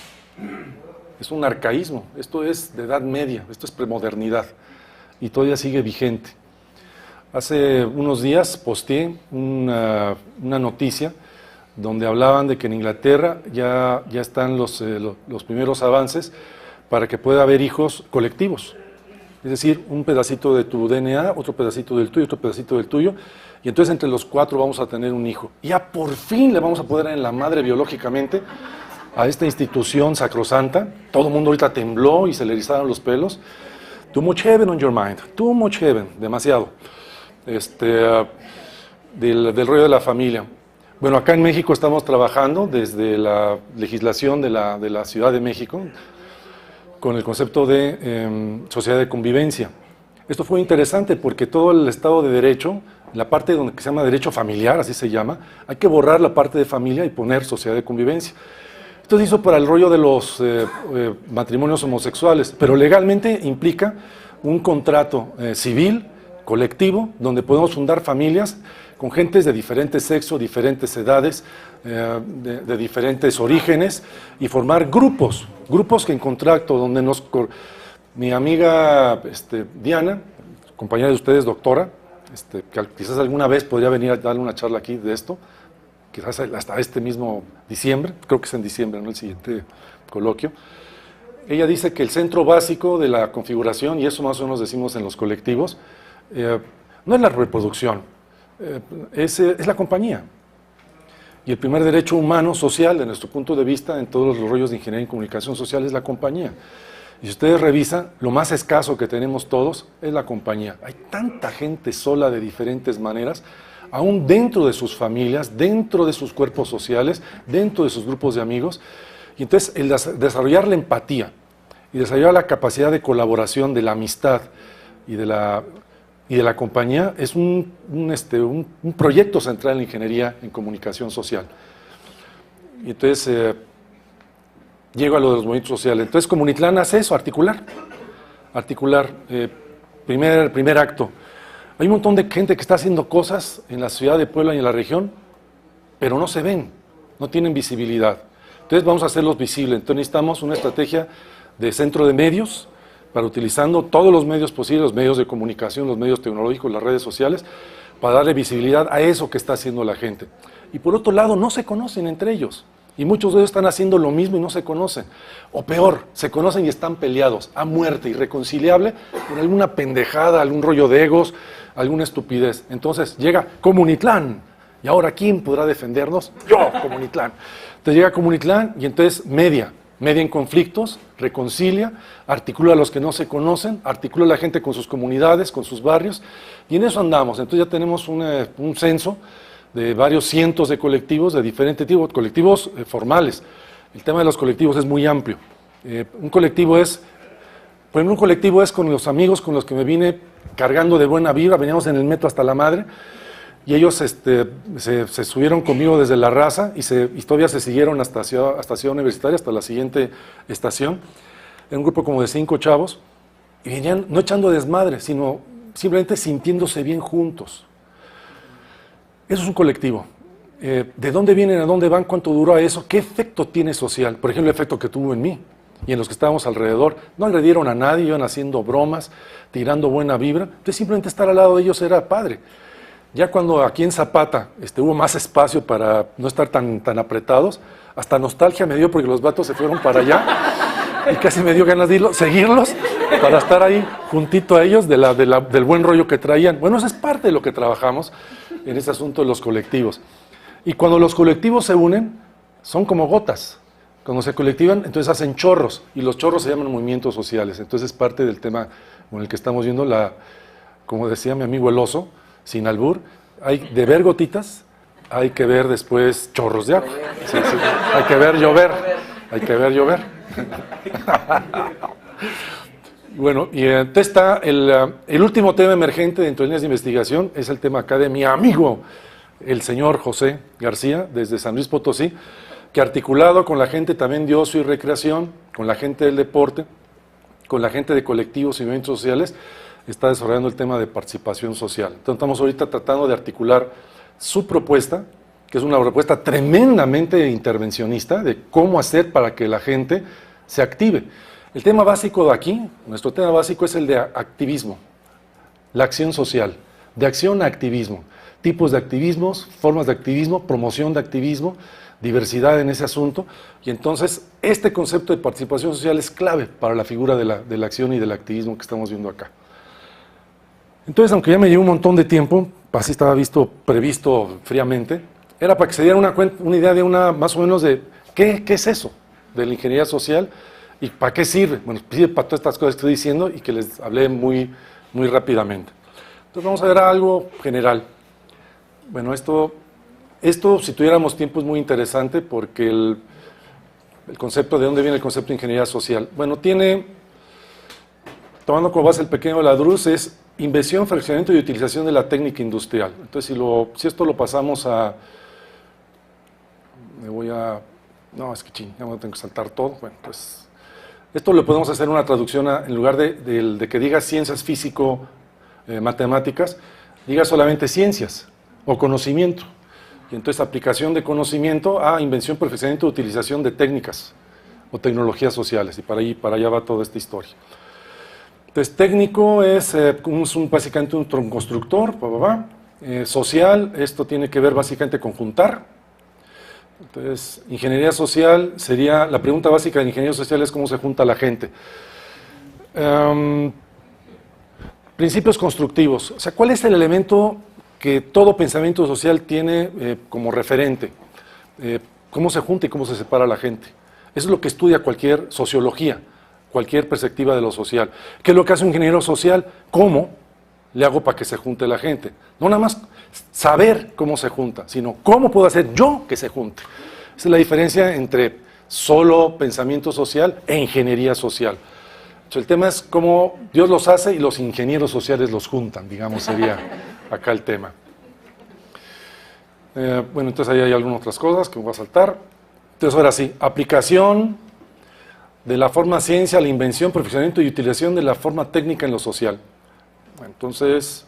Es un arcaísmo, esto es de edad media, esto es premodernidad y todavía sigue vigente. Hace unos días posteé una noticia donde hablaban de que en Inglaterra ya están los primeros avances para que pueda haber hijos colectivos. Es Es decir, un pedacito de tu DNA, otro pedacito del tuyo, otro pedacito del tuyo, y entonces entre los 4 vamos a tener un hijo. Y ya por fin le vamos a poder dar en la madre biológicamente a esta institución sacrosanta. Todo el mundo ahorita tembló y se le erizaron los pelos. Too much heaven on your mind, too much heaven, demasiado. Del rollo de la familia. Bueno, acá en México estamos trabajando desde la legislación de la Ciudad de México con el concepto de sociedad de convivencia. Esto fue interesante porque todo el Estado de Derecho, la parte donde que se llama derecho familiar, así se llama, hay que borrar la parte de familia y poner sociedad de convivencia. Esto se hizo para el rollo de los matrimonios homosexuales, pero legalmente implica un contrato civil, colectivo, donde podemos fundar familias con gentes de diferentes sexos, diferentes edades, de diferentes orígenes, y formar grupos que en contrato, donde mi amiga Diana, compañera de ustedes, doctora, que quizás alguna vez podría venir a darle una charla aquí de esto, quizás hasta este mismo diciembre, creo que es en diciembre, ¿no? El siguiente coloquio. Ella dice que el centro básico de la configuración, y eso más o menos decimos en los colectivos, no es la reproducción, es la compañía. Y el primer derecho humano social, de nuestro punto de vista, en todos los rollos de ingeniería y comunicación social, es la compañía. Y si ustedes revisan, lo más escaso que tenemos todos es la compañía. Hay tanta gente sola de diferentes maneras, aún dentro de sus familias, dentro de sus cuerpos sociales, dentro de sus grupos de amigos. Y entonces el desarrollar la empatía y desarrollar la capacidad de colaboración, de la amistad y de la compañía es un proyecto central en la ingeniería en comunicación social. Y entonces llego a lo de los movimientos sociales. Entonces Comunitlán hace eso, articular. Primer acto. Hay un montón de gente que está haciendo cosas en la ciudad de Puebla y en la región, pero no se ven, no tienen visibilidad. Entonces vamos a hacerlos visibles. Entonces necesitamos una estrategia de centro de medios, para utilizando todos los medios posibles, los medios de comunicación, los medios tecnológicos, las redes sociales, para darle visibilidad a eso que está haciendo la gente. Y por otro lado, no se conocen entre ellos. Y muchos de ellos están haciendo lo mismo y no se conocen. O peor, se conocen y están peleados a muerte, irreconciliable, por alguna pendejada, algún rollo de egos, alguna estupidez. Entonces llega Comunitlán. ¿Y ahora quién podrá defendernos? Yo, Comunitlán. Entonces llega Comunitlán y entonces media en conflictos, reconcilia, articula a los que no se conocen, articula a la gente con sus comunidades, con sus barrios, y en eso andamos. Entonces ya tenemos un censo de varios cientos de colectivos de diferente tipo, colectivos formales. El tema de los colectivos es muy amplio. Un colectivo es con los amigos con los que me vine cargando de buena vibra, veníamos en el metro hasta la madre, y ellos se subieron conmigo desde La Raza y todavía se siguieron hasta Ciudad Universitaria, hasta la siguiente estación. Era un grupo como de 5 chavos, y venían no echando desmadre, sino simplemente sintiéndose bien juntos. Eso es un colectivo. ¿De dónde vienen, a dónde van, cuánto duró eso? ¿Qué efecto tiene social? Por ejemplo, el efecto que tuvo en mí y en los que estábamos alrededor. No agredieron a nadie, iban haciendo bromas, tirando buena vibra. Entonces simplemente estar al lado de ellos era padre. Ya cuando aquí en Zapata hubo más espacio para no estar tan apretados, hasta nostalgia me dio porque los vatos se fueron para allá y casi me dio ganas de seguirlos para estar ahí juntito a ellos del buen rollo que traían. Bueno, eso es parte de lo que trabajamos en este asunto de los colectivos. Y cuando los colectivos se unen, son como gotas. Cuando se colectivan, entonces hacen chorros, y los chorros se llaman movimientos sociales. Entonces es parte del tema con el que estamos viendo, como decía mi amigo el oso, sin albur, hay de ver gotitas, hay que ver después chorros de agua. Sí, sí. Hay que ver llover. Bueno, y entonces está el último tema emergente dentro de líneas de investigación, es el tema acá de mi amigo, el señor José García, desde San Luis Potosí, que articulado con la gente también de ocio y recreación, con la gente del deporte, con la gente de colectivos y movimientos sociales, está desarrollando el tema de participación social. Entonces estamos ahorita tratando de articular su propuesta, que es una propuesta tremendamente intervencionista, de cómo hacer para que la gente se active. El tema básico de aquí, nuestro tema básico es el de activismo, la acción social, de acción a activismo, tipos de activismos, formas de activismo, promoción de activismo, diversidad en ese asunto, y entonces este concepto de participación social es clave para la figura de la acción y del activismo que estamos viendo acá. Entonces, aunque ya me llevó un montón de tiempo, así estaba previsto fríamente, era para que se dieran una idea de más o menos de qué es eso de la ingeniería social y para qué sirve. Bueno, sirve para todas estas cosas que estoy diciendo y que les hablé muy rápidamente. Entonces vamos a ver algo general. Bueno, esto si tuviéramos tiempo es muy interesante porque el concepto, ¿de dónde viene el concepto de ingeniería social? Bueno, tomando como base el pequeño Ladrús, es invención, fraccionamiento y utilización de la técnica industrial. Entonces, si esto lo pasamos a... No, es que ching, ya me tengo que saltar todo. Bueno, pues esto lo podemos hacer una traducción en lugar de que diga ciencias físico, matemáticas, diga solamente ciencias o conocimiento. Y entonces aplicación de conocimiento a invención, perfeccionamiento, utilización de técnicas o tecnologías sociales. Y para allá va toda esta historia. Entonces, técnico es básicamente un constructor, social, esto tiene que ver básicamente con juntar. Entonces, ingeniería social sería, la pregunta básica de ingeniería social es cómo se junta la gente. Principios constructivos, o sea, ¿cuál es el elemento que todo pensamiento social tiene como referente? ¿Cómo se junta y cómo se separa la gente? Eso es lo que estudia cualquier sociología, cualquier perspectiva de lo social. ¿Qué es lo que hace un ingeniero social? ¿Cómo le hago para que se junte la gente? No nada más saber cómo se junta, sino cómo puedo hacer yo que se junte. Esa es la diferencia entre solo pensamiento social e ingeniería social. Entonces, el tema es cómo Dios los hace y los ingenieros sociales los juntan, digamos, sería acá el tema. Bueno, entonces ahí hay algunas otras cosas que me voy a saltar. Entonces, ahora sí, aplicación de la forma ciencia, la invención, perfeccionamiento y utilización de la forma técnica en lo social. Bueno, entonces,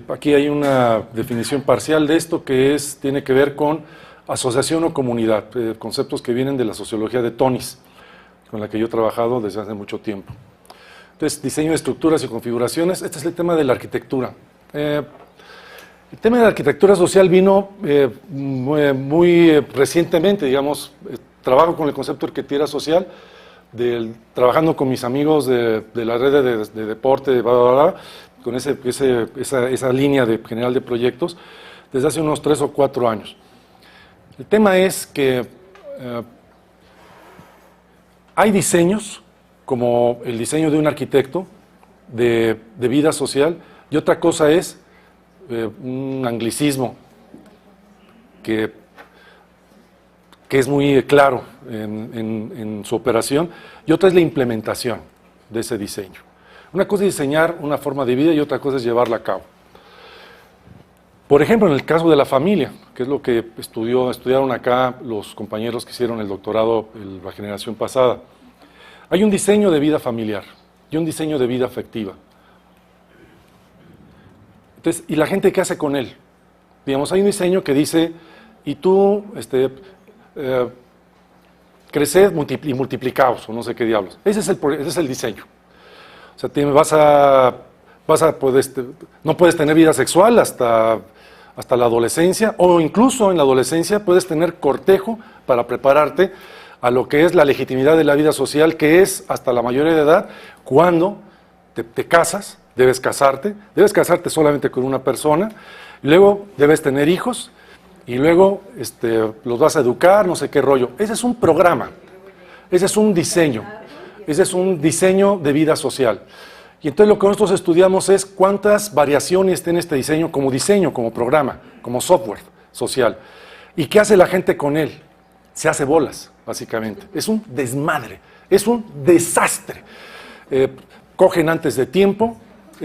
aquí hay una definición parcial de esto que tiene que ver con asociación o comunidad, conceptos que vienen de la sociología de Tonis, con la que yo he trabajado desde hace mucho tiempo. Entonces, diseño de estructuras y configuraciones, este es el tema de la arquitectura. El tema de la arquitectura social vino muy recientemente, digamos, trabajo con el concepto de arquitectura social, trabajando con mis amigos de la red de deporte, con esa línea general de proyectos, desde hace unos 3 o 4 años. El tema es que hay diseños, como el diseño de un arquitecto, de vida social, y otra cosa es un anglicismo que es muy claro en su operación, y otra es la implementación de ese diseño. Una cosa es diseñar una forma de vida y otra cosa es llevarla a cabo. Por ejemplo, en el caso de la familia, que es lo que estudiaron acá los compañeros que hicieron el doctorado la generación pasada, hay un diseño de vida familiar y un diseño de vida afectiva. Entonces, ¿y la gente qué hace con él? Digamos, hay un diseño que dice, y tú creced y multiplicaos, o no sé qué diablos. Ese es el diseño. O sea, no puedes tener vida sexual hasta la adolescencia, o incluso en la adolescencia puedes tener cortejo para prepararte a lo que es la legitimidad de la vida social, que es hasta la mayoría de edad, cuando te casas, debes casarte solamente con una persona, y luego debes tener hijos, y luego los vas a educar, no sé qué rollo. Ese es un programa, ese es un diseño de vida social. Y entonces lo que nosotros estudiamos es cuántas variaciones tiene este diseño, como programa, como software social. ¿Y qué hace la gente con él? Se hace bolas, básicamente. Es un desmadre, es un desastre. Cogen antes de tiempo,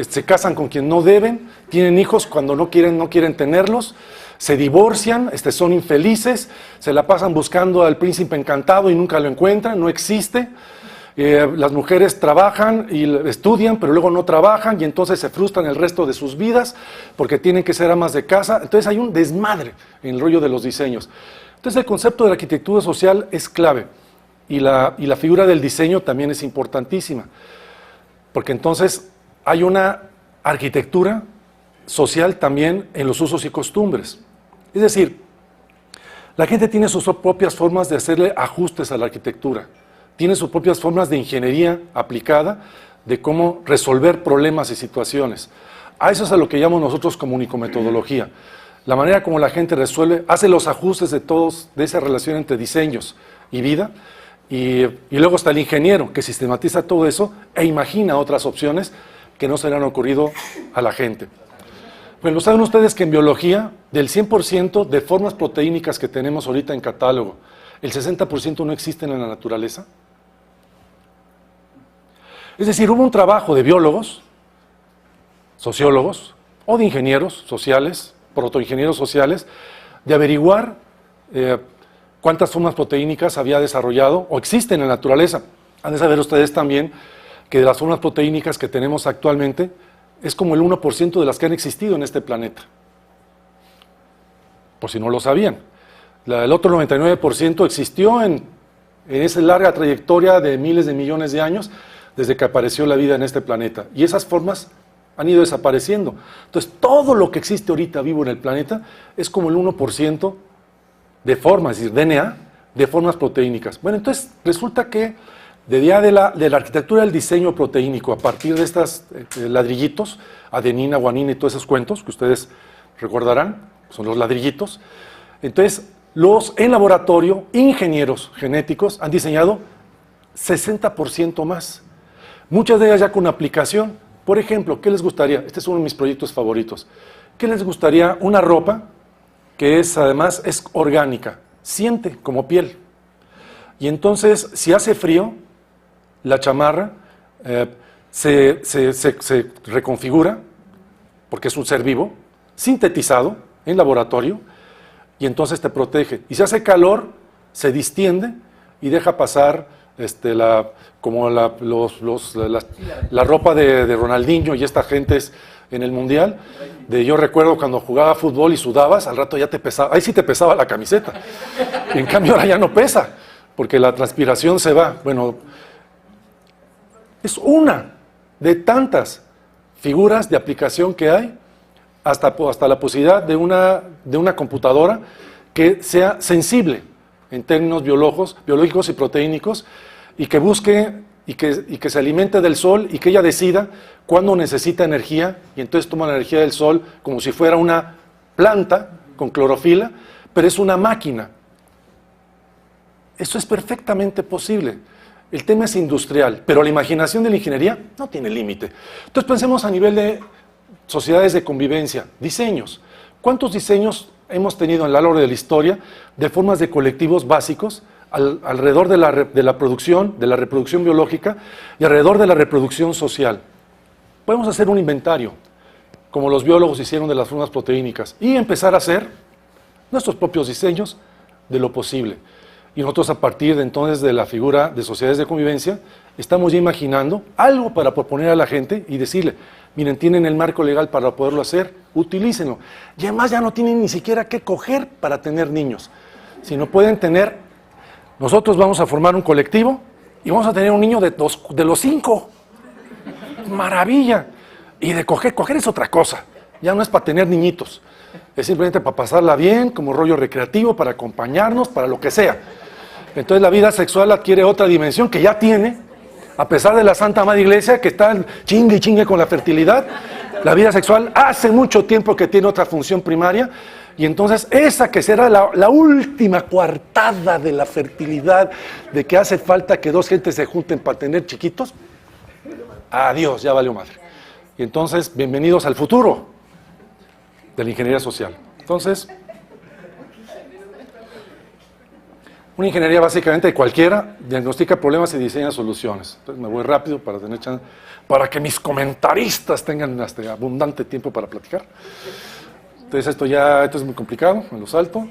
se casan con quien no deben, tienen hijos cuando no quieren tenerlos, se divorcian, son infelices, se la pasan buscando al príncipe encantado y nunca lo encuentran, no existe. Las mujeres trabajan y estudian, pero luego no trabajan y entonces se frustran el resto de sus vidas porque tienen que ser amas de casa. Entonces hay un desmadre en el rollo de los diseños. Entonces el concepto de la arquitectura social es clave y la figura del diseño también es importantísima, porque entonces hay una arquitectura social también en los usos y costumbres. Es decir, La gente tiene sus propias formas de hacerle ajustes a la arquitectura, tiene sus propias formas de ingeniería aplicada, de cómo resolver problemas y situaciones. A eso es a lo que llamamos nosotros comunicometodología. La manera como la gente resuelve, hace los ajustes de esa relación entre diseños y vida, y luego está el ingeniero que sistematiza todo eso e imagina otras opciones que no se le han ocurrido a la gente. Bueno, ¿saben ustedes que en biología, del 100% de formas proteínicas que tenemos ahorita en catálogo, el 60% no existen en la naturaleza? Es decir, hubo un trabajo de biólogos, sociólogos o de ingenieros sociales, protoingenieros sociales, de averiguar cuántas formas proteínicas había desarrollado o existen en la naturaleza. Han de saber ustedes también que de las formas proteínicas que tenemos actualmente es como el 1% de las que han existido en este planeta. Por si no lo sabían. El otro 99% existió en esa larga trayectoria de miles de millones de años desde que apareció la vida en este planeta. Y esas formas han ido desapareciendo. Entonces, todo lo que existe ahorita vivo en el planeta es como el 1% de formas, es decir, DNA, de formas proteínicas. Bueno, entonces resulta que de la arquitectura del diseño proteínico, a partir de estos ladrillitos, adenina, guanina y todos esos cuentos que ustedes recordarán, son los ladrillitos, entonces en laboratorio, ingenieros genéticos han diseñado 60% más. Muchas de ellas ya con aplicación. Por ejemplo, ¿qué les gustaría? Este es uno de mis proyectos favoritos. ¿Qué les gustaría? Una ropa que además es orgánica, siente como piel. Y entonces, si hace frío, la chamarra se reconfigura, porque es un ser vivo, sintetizado en laboratorio, y entonces te protege. Y si hace calor, se distiende y deja pasar la ropa de Ronaldinho y esta gente en el Mundial. Yo recuerdo cuando jugaba fútbol y sudabas, al rato ya te pesaba, ahí sí te pesaba la camiseta. En cambio ahora ya no pesa, porque la transpiración se va. Bueno, es una de tantas figuras de aplicación que hay, hasta la posibilidad de una computadora que sea sensible en términos biológicos y proteínicos, y que busque y que se alimente del sol y que ella decida cuándo necesita energía, y entonces toma la energía del sol como si fuera una planta con clorofila, pero es una máquina. Eso es perfectamente posible. El tema es industrial, pero la imaginación de la ingeniería no tiene límite. Entonces pensemos a nivel de sociedades de convivencia, diseños. ¿Cuántos diseños hemos tenido en la largo de la historia de formas de colectivos básicos alrededor de la reproducción biológica y alrededor de la reproducción social? Podemos hacer un inventario, como los biólogos hicieron de las formas proteínicas, y empezar a hacer nuestros propios diseños de lo posible. Y nosotros, a partir de entonces de la figura de sociedades de convivencia, estamos ya imaginando algo para proponer a la gente y decirle: miren, tienen el marco legal para poderlo hacer, utilícenlo. Y además ya no tienen ni siquiera que coger para tener niños, sino pueden tener. Nosotros vamos a formar un colectivo y vamos a tener un niño de los 5. ¡Maravilla! Y de coger es otra cosa. Ya no es para tener niñitos. Es simplemente para pasarla bien, como rollo recreativo, para acompañarnos, para lo que sea. Entonces la vida sexual adquiere otra dimensión que ya tiene, a pesar de la Santa Madre Iglesia, que está chingue y chingue con la fertilidad. La vida sexual hace mucho tiempo que tiene otra función primaria, y entonces esa que será la última coartada de la fertilidad, de que hace falta que dos gentes se junten para tener chiquitos, adiós, ya valió madre. Y entonces, bienvenidos al futuro de la ingeniería social. Entonces, una ingeniería básicamente cualquiera diagnostica problemas y diseña soluciones. Entonces me voy rápido para tener chance, para que mis comentaristas tengan abundante tiempo para platicar. Entonces esto es muy complicado, me lo salto.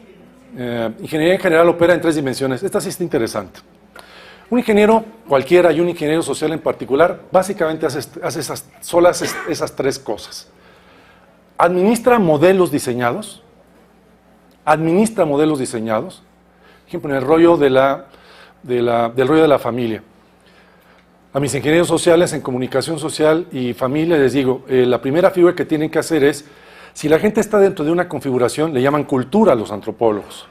Ingeniería en general opera en 3 dimensiones. Esta sí está interesante. Un ingeniero cualquiera y un ingeniero social en particular básicamente hace esas 3 cosas. Administra modelos diseñados. Por ejemplo, en el rollo del rollo de la familia. A mis ingenieros sociales en comunicación social y familia les digo, la primera figura que tienen que hacer es, si la gente está dentro de una configuración, le llaman cultura a los antropólogos.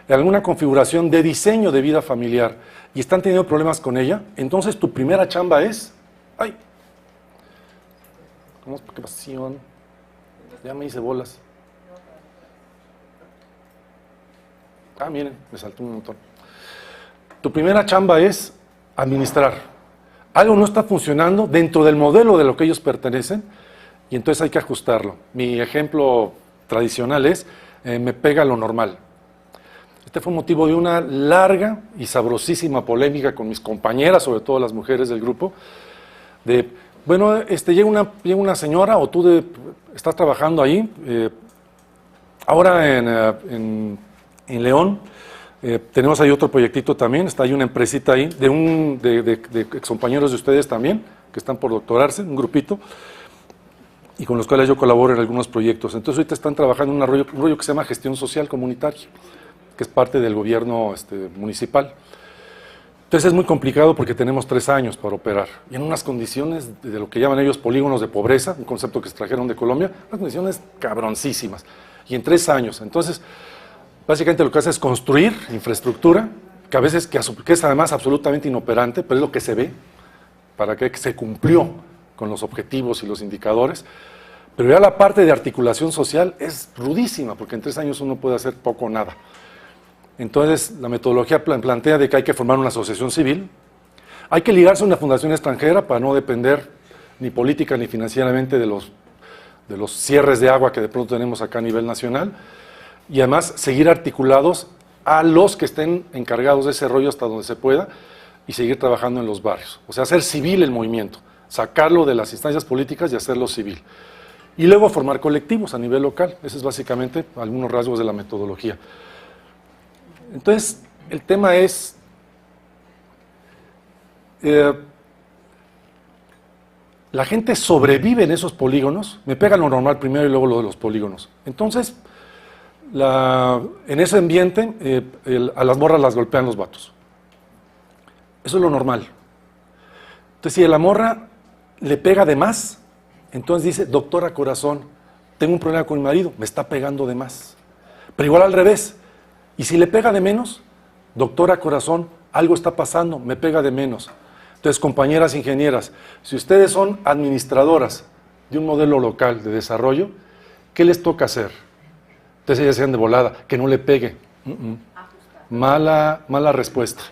en alguna configuración de diseño de vida familiar y están teniendo problemas con ella, entonces tu primera chamba es, ay, ¿qué pasión? Ya me hice bolas. Ah, miren, me saltó un montón. Tu primera chamba es administrar. Algo no está funcionando dentro del modelo de lo que ellos pertenecen y entonces hay que ajustarlo. Mi ejemplo tradicional es, me pega lo normal. Este fue motivo de una larga y sabrosísima polémica con mis compañeras, sobre todo las mujeres del grupo, de, bueno, llega una señora o tú estás trabajando ahí, ahora en León, tenemos ahí otro proyectito también, está ahí una empresita ahí, de excompañeros de ustedes también, que están por doctorarse, un grupito, y con los cuales yo colaboro en algunos proyectos. Entonces ahorita están trabajando en un rollo que se llama gestión social comunitaria, que es parte del gobierno municipal. Entonces es muy complicado porque tenemos 3 años para operar, y en unas condiciones de lo que llaman ellos polígonos de pobreza, un concepto que extrajeron de Colombia, unas condiciones cabroncísimas, y en 3 años. Entonces, básicamente lo que hace es construir infraestructura, que a veces que es además absolutamente inoperante, pero es lo que se ve, para que se cumplió con los objetivos y los indicadores. Pero ya la parte de articulación social es rudísima, porque en 3 años uno puede hacer poco o nada. Entonces, la metodología plantea de que hay que formar una asociación civil, hay que ligarse a una fundación extranjera para no depender ni política ni financieramente de los cierres de agua que de pronto tenemos acá a nivel nacional, y además seguir articulados a los que estén encargados de ese rollo hasta donde se pueda y seguir trabajando en los barrios. O sea, hacer civil el movimiento, sacarlo de las instancias políticas y hacerlo civil. Y luego formar colectivos a nivel local. Ese es básicamente algunos rasgos de la metodología. Entonces, el tema es, la gente sobrevive en esos polígonos, me pega lo normal primero y luego lo de los polígonos. Entonces, en ese ambiente, a las morras las golpean los vatos. Eso es lo normal. Entonces, si a la morra le pega de más, entonces dice, doctora corazón, tengo un problema con mi marido, me está pegando de más. Pero igual al revés. Y si le pega de menos, doctora corazón, algo está pasando, me pega de menos. Entonces, compañeras ingenieras, si ustedes son administradoras de un modelo local de desarrollo, ¿qué les toca hacer? Entonces ellas sean de volada, que no le pegue. Mala respuesta.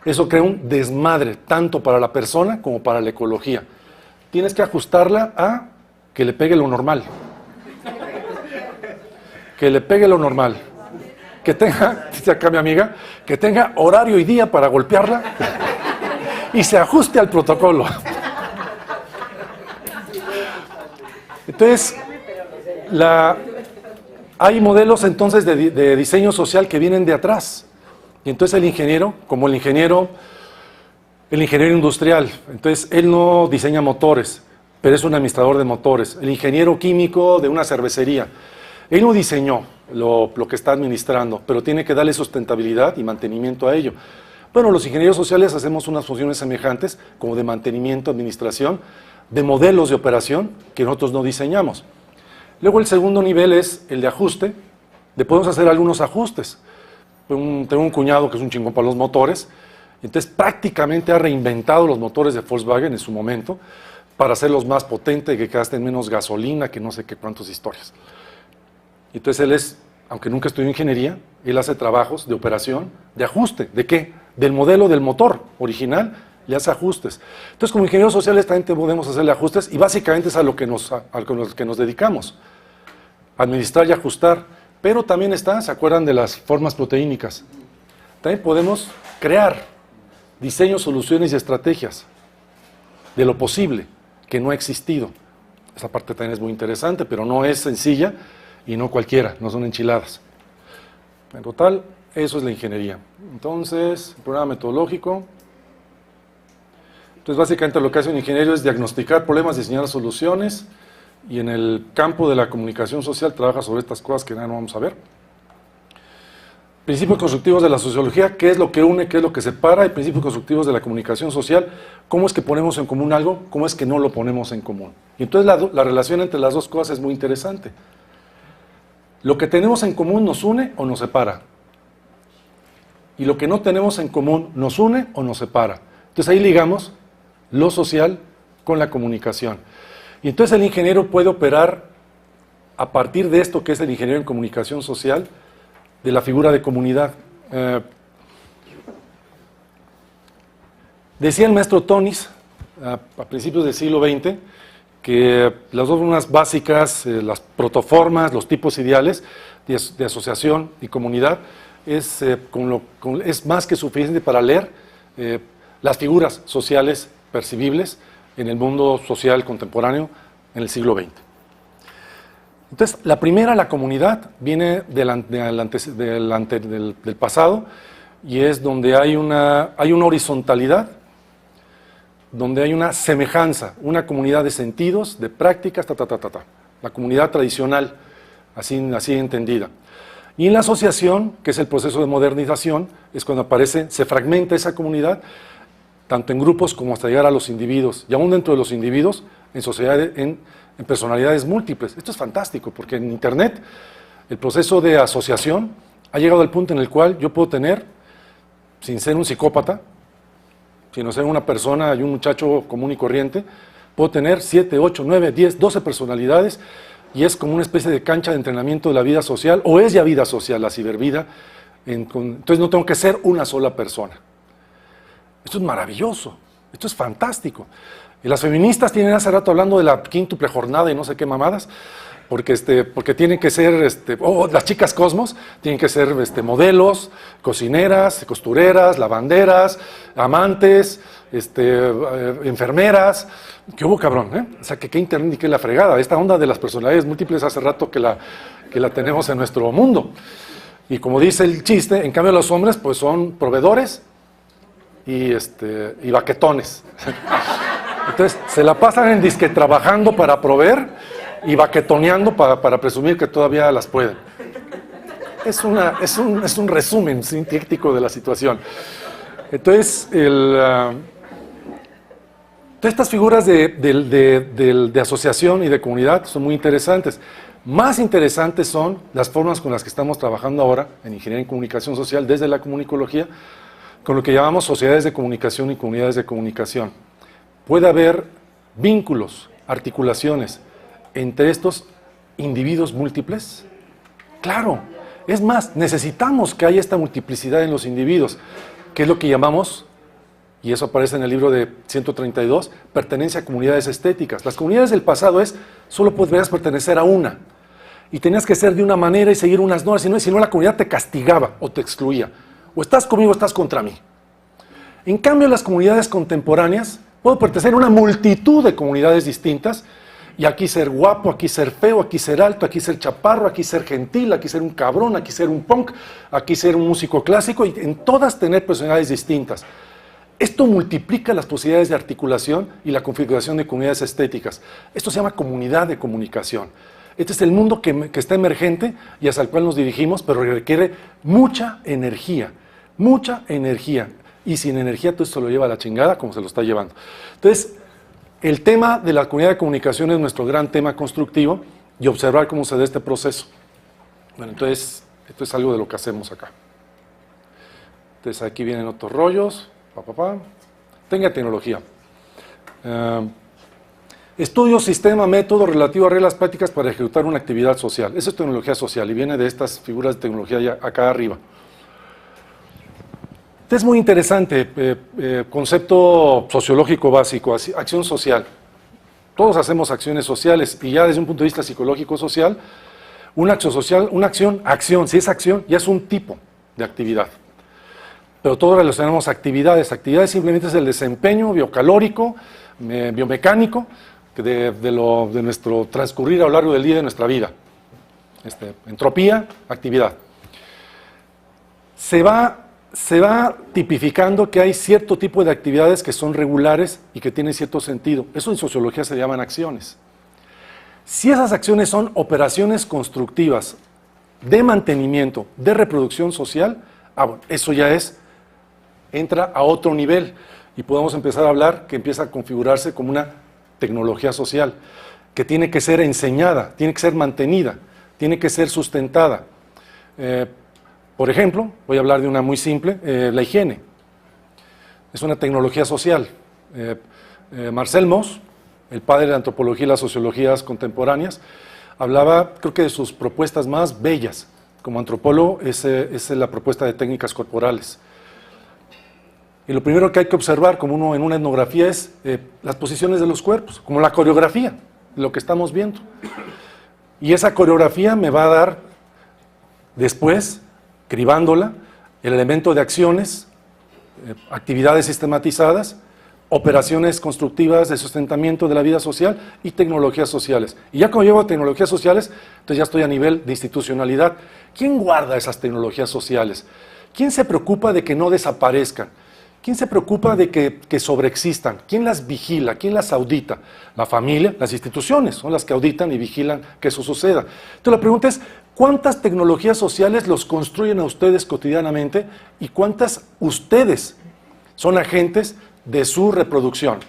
Eso crea un desmadre, tanto para la persona como para la ecología. Tienes que ajustarla a que le pegue lo normal. Que le pegue lo normal. Que tenga, dice acá mi amiga, que tenga horario y día para golpearla y se ajuste al protocolo. Entonces, hay modelos entonces de diseño social que vienen de atrás. Y entonces el ingeniero, como el ingeniero industrial, entonces él no diseña motores, pero es un administrador de motores. El ingeniero químico de una cervecería, él no diseñó lo que está administrando, pero tiene que darle sustentabilidad y mantenimiento a ello. Bueno, los ingenieros sociales hacemos unas funciones semejantes, como de mantenimiento, administración, de modelos de operación que nosotros no diseñamos. Luego el segundo nivel es el de ajuste, podemos hacer algunos ajustes. Tengo un cuñado que es un chingón para los motores, entonces prácticamente ha reinventado los motores de Volkswagen en su momento para hacerlos más potentes, que gasten menos gasolina, que no sé qué cuántas historias. Entonces él es, aunque nunca estudió ingeniería, él hace trabajos de operación, de ajuste. ¿De qué? Del modelo del motor original, le hace ajustes. Entonces, como ingenieros sociales también podemos hacerle ajustes y básicamente es a lo que nos dedicamos. Administrar y ajustar. Pero también ¿se acuerdan de las formas proteínicas? También podemos crear diseños, soluciones y estrategias de lo posible, que no ha existido. Esa parte también es muy interesante, pero no es sencilla y no cualquiera, no son enchiladas. En total, eso es la ingeniería. Entonces, el programa metodológico. Entonces, básicamente lo que hace un ingeniero es diagnosticar problemas, diseñar soluciones, y en el campo de la comunicación social trabaja sobre estas cosas que ya no vamos a ver. Principios constructivos de la sociología, qué es lo que une, qué es lo que separa, y principios constructivos de la comunicación social, cómo es que ponemos en común algo, cómo es que no lo ponemos en común. Y entonces la relación entre las dos cosas es muy interesante. ¿Lo que tenemos en común nos une o nos separa? y lo que no tenemos en común nos une o nos separa. Entonces ahí ligamos lo social con la comunicación. Y entonces el ingeniero puede operar a partir de esto que es el ingeniero en comunicación social, de la figura de comunidad. Decía el maestro Tonis, a principios del siglo XX, que las dos formas básicas, las protoformas, los tipos ideales de asociación y comunidad, es más que suficiente para leer las figuras sociales percibibles en el mundo social contemporáneo en el siglo XX. Entonces, la primera, la comunidad, viene del pasado, y es donde hay una horizontalidad, donde hay una semejanza, una comunidad de sentidos, de prácticas, la comunidad tradicional, así entendida. Y en la asociación, que es el proceso de modernización, es cuando se fragmenta esa comunidad, tanto en grupos como hasta llegar a los individuos, y aún dentro de los individuos, en sociedades, en personalidades múltiples. Esto es fantástico, porque en Internet el proceso de asociación ha llegado al punto en el cual yo puedo tener, sin ser un psicópata, sino ser una persona y un muchacho común y corriente, puedo tener 7, 8, 9, 10, 12 personalidades, y es como una especie de cancha de entrenamiento de la vida social, o es ya vida social, la cibervida. Entonces no tengo que ser una sola persona. Esto es maravilloso, esto es fantástico. Y las feministas tienen hace rato hablando de la quíntuple jornada y no sé qué mamadas, porque tienen que ser, las chicas cosmos tienen que ser modelos, cocineras, costureras, lavanderas, amantes, enfermeras. ¿Qué hubo, cabrón? O sea, que qué internet y qué la fregada. Esta onda de las personalidades múltiples hace rato que la tenemos en nuestro mundo. Y como dice el chiste, en cambio los hombres pues son proveedores y baquetones. Entonces, se la pasan en disque trabajando para proveer y baquetoneando para presumir que todavía las pueden. Es un resumen sintético de la situación. Entonces, todas estas figuras de asociación y de comunidad son muy interesantes. Más interesantes son las formas con las que estamos trabajando ahora en Ingeniería en Comunicación Social desde la comunicología, con lo que llamamos sociedades de comunicación y comunidades de comunicación. Puede haber vínculos, articulaciones entre estos individuos múltiples. Claro, es más, necesitamos que haya esta multiplicidad en los individuos, que es lo que llamamos, y eso aparece en el libro de 132, pertenencia a comunidades estéticas. Las comunidades del pasado solo podrías pertenecer a una, y tenías que ser de una manera y seguir unas normas, si no la comunidad te castigaba o te excluía. O estás conmigo o estás contra mí. En cambio, las comunidades contemporáneas, puedo pertenecer a una multitud de comunidades distintas, y aquí ser guapo, aquí ser feo, aquí ser alto, aquí ser chaparro, aquí ser gentil, aquí ser un cabrón, aquí ser un punk, aquí ser un músico clásico, y en todas tener personalidades distintas. Esto multiplica las posibilidades de articulación y la configuración de comunidades estéticas. Esto se llama comunidad de comunicación. Este es el mundo que está emergente y hacia el cual nos dirigimos, pero requiere mucha energía, y sin energía todo esto lo lleva a la chingada como se lo está llevando. Entonces, el tema de la comunidad de comunicación es nuestro gran tema constructivo y observar cómo se da este proceso. Bueno, entonces, esto es algo de lo que hacemos acá. Entonces, aquí vienen otros rollos. Tenga tecnología. Estudio, sistema, método relativo a reglas prácticas para ejecutar una actividad social. Eso es tecnología social y viene de estas figuras de tecnología ya acá arriba. Es muy interesante, concepto sociológico básico, acción social. Todos hacemos acciones sociales y ya desde un punto de vista psicológico-social, una acción social, acción, si es acción, ya es un tipo de actividad. Pero todos relacionamos actividades. Actividades simplemente es el desempeño biocalórico, biomecánico, de nuestro transcurrir a lo largo del día de nuestra vida. Entropía, actividad. Se va tipificando que hay cierto tipo de actividades que son regulares y que tienen cierto sentido. Eso en sociología se llaman acciones. Si esas acciones son operaciones constructivas de mantenimiento, de reproducción social, bueno, eso ya entra a otro nivel y podemos empezar a hablar que empieza a configurarse como una tecnología social, que tiene que ser enseñada, tiene que ser mantenida, tiene que ser sustentada. Por ejemplo, voy a hablar de una muy simple, la higiene. Es una tecnología social. Marcel Mauss, el padre de la antropología y las sociologías contemporáneas, hablaba, creo que de sus propuestas más bellas como antropólogo es la propuesta de técnicas corporales. Y lo primero que hay que observar como uno en una etnografía es las posiciones de los cuerpos, como la coreografía, lo que estamos viendo. Y esa coreografía me va a dar después, cribándola, el elemento de acciones, actividades sistematizadas, operaciones constructivas de sustentamiento de la vida social y tecnologías sociales. Y ya como llevo a tecnologías sociales, entonces ya estoy a nivel de institucionalidad. ¿Quién guarda esas tecnologías sociales? ¿Quién se preocupa de que no desaparezcan? ¿Quién se preocupa de que sobreexistan? ¿Quién las vigila? ¿Quién las audita? La familia, las instituciones son las que auditan y vigilan que eso suceda. Entonces la pregunta es, ¿cuántas tecnologías sociales los construyen a ustedes cotidianamente y cuántas ustedes son agentes de su reproducción?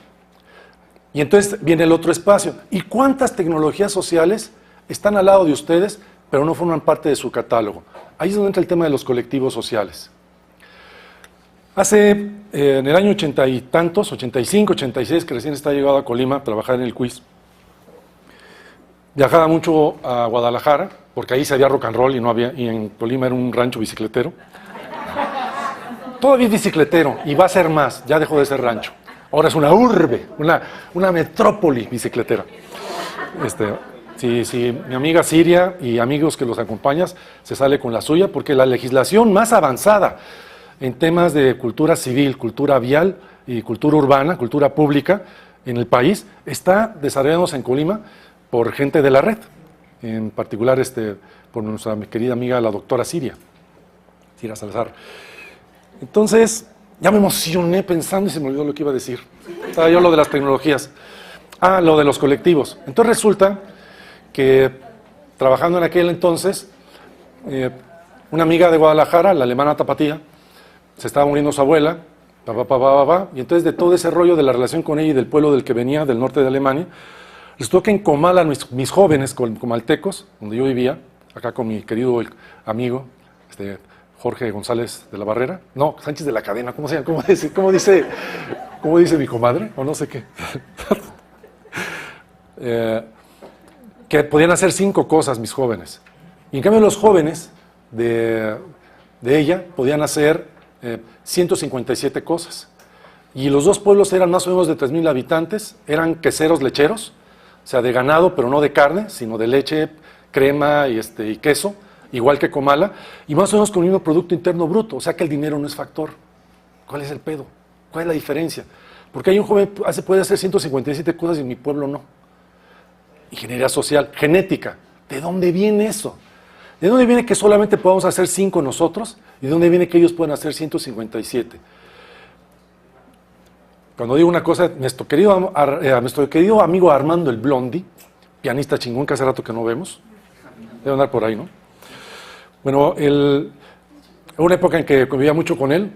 Y entonces viene el otro espacio. ¿Y cuántas tecnologías sociales están al lado de ustedes, pero no forman parte de su catálogo? Ahí es donde entra el tema de los colectivos sociales. En el año 80 y tantos, 85, 86, que recién está llegado a Colima a trabajar en el quiz, viajaba mucho a Guadalajara, porque ahí se había rock and roll y en Colima era un rancho bicicletero. Todavía es bicicletero y va a ser más, ya dejó de ser rancho. Ahora es una urbe, una metrópoli bicicletera. Si mi amiga Siria y amigos que los acompañas se sale con la suya, porque la legislación más avanzada en temas de cultura civil, cultura vial y cultura urbana, cultura pública en el país, está desarrollándose en Colima por gente de la red, en particular por nuestra querida amiga la doctora Siria Salazar. Entonces, ya me emocioné pensando y se me olvidó lo que iba a decir. Estaba yo lo de las tecnologías. Lo de los colectivos. Entonces resulta que trabajando en aquel entonces, una amiga de Guadalajara, la alemana Tapatía, se estaba muriendo su abuela, y entonces de todo ese rollo de la relación con ella y del pueblo del que venía, del norte de Alemania, les toca en Comala, mis jóvenes comaltecos, donde yo vivía, acá con mi querido amigo, Jorge González de la Barrera, no, Sánchez de la Cadena, ¿cómo se llama? ¿Cómo dice mi comadre? O no sé qué. Que podían hacer 5 cosas mis jóvenes. Y en cambio los jóvenes de ella podían hacer 157 cosas. Y los dos pueblos eran más o menos de 3,000 habitantes, eran queseros lecheros, o sea, de ganado, pero no de carne, sino de leche, crema y queso, igual que Comala, y más o menos con el mismo Producto Interno Bruto, o sea que el dinero no es factor. ¿Cuál es el pedo? ¿Cuál es la diferencia? Porque hay un joven que puede hacer 157 cosas y en mi pueblo no. Ingeniería social, genética, ¿de dónde viene eso? ¿De dónde viene que solamente podamos hacer 5 nosotros? ¿Y de dónde viene que ellos pueden hacer 157? Cuando digo una cosa, nuestro querido amigo Armando el Blondi, pianista chingón que hace rato que no vemos, debe andar por ahí, ¿no? Bueno, hubo una época en que convivía mucho con él,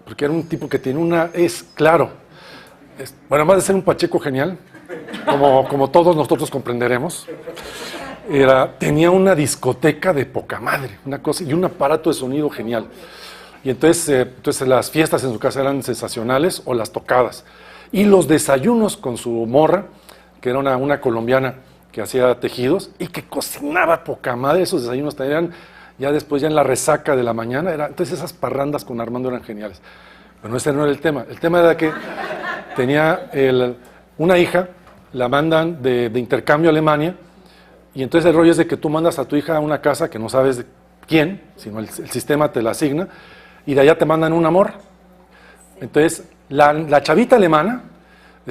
porque era un tipo que tiene bueno, además de ser un pacheco genial, como todos nosotros comprenderemos, tenía una discoteca de poca madre, una cosa, y un aparato de sonido genial. Y entonces las fiestas en su casa eran sensacionales, o las tocadas. Y los desayunos con su morra, que era una colombiana que hacía tejidos y que cocinaba poca madre, esos desayunos tenían ya después, ya en la resaca de la mañana, entonces esas parrandas con Armando eran geniales. Pero ese no era el tema. El tema era que tenía una hija, la mandan de intercambio a Alemania, y entonces el rollo es de que tú mandas a tu hija a una casa que no sabes de quién, sino el sistema te la asigna, y de allá te mandan un amor. Entonces, la chavita alemana,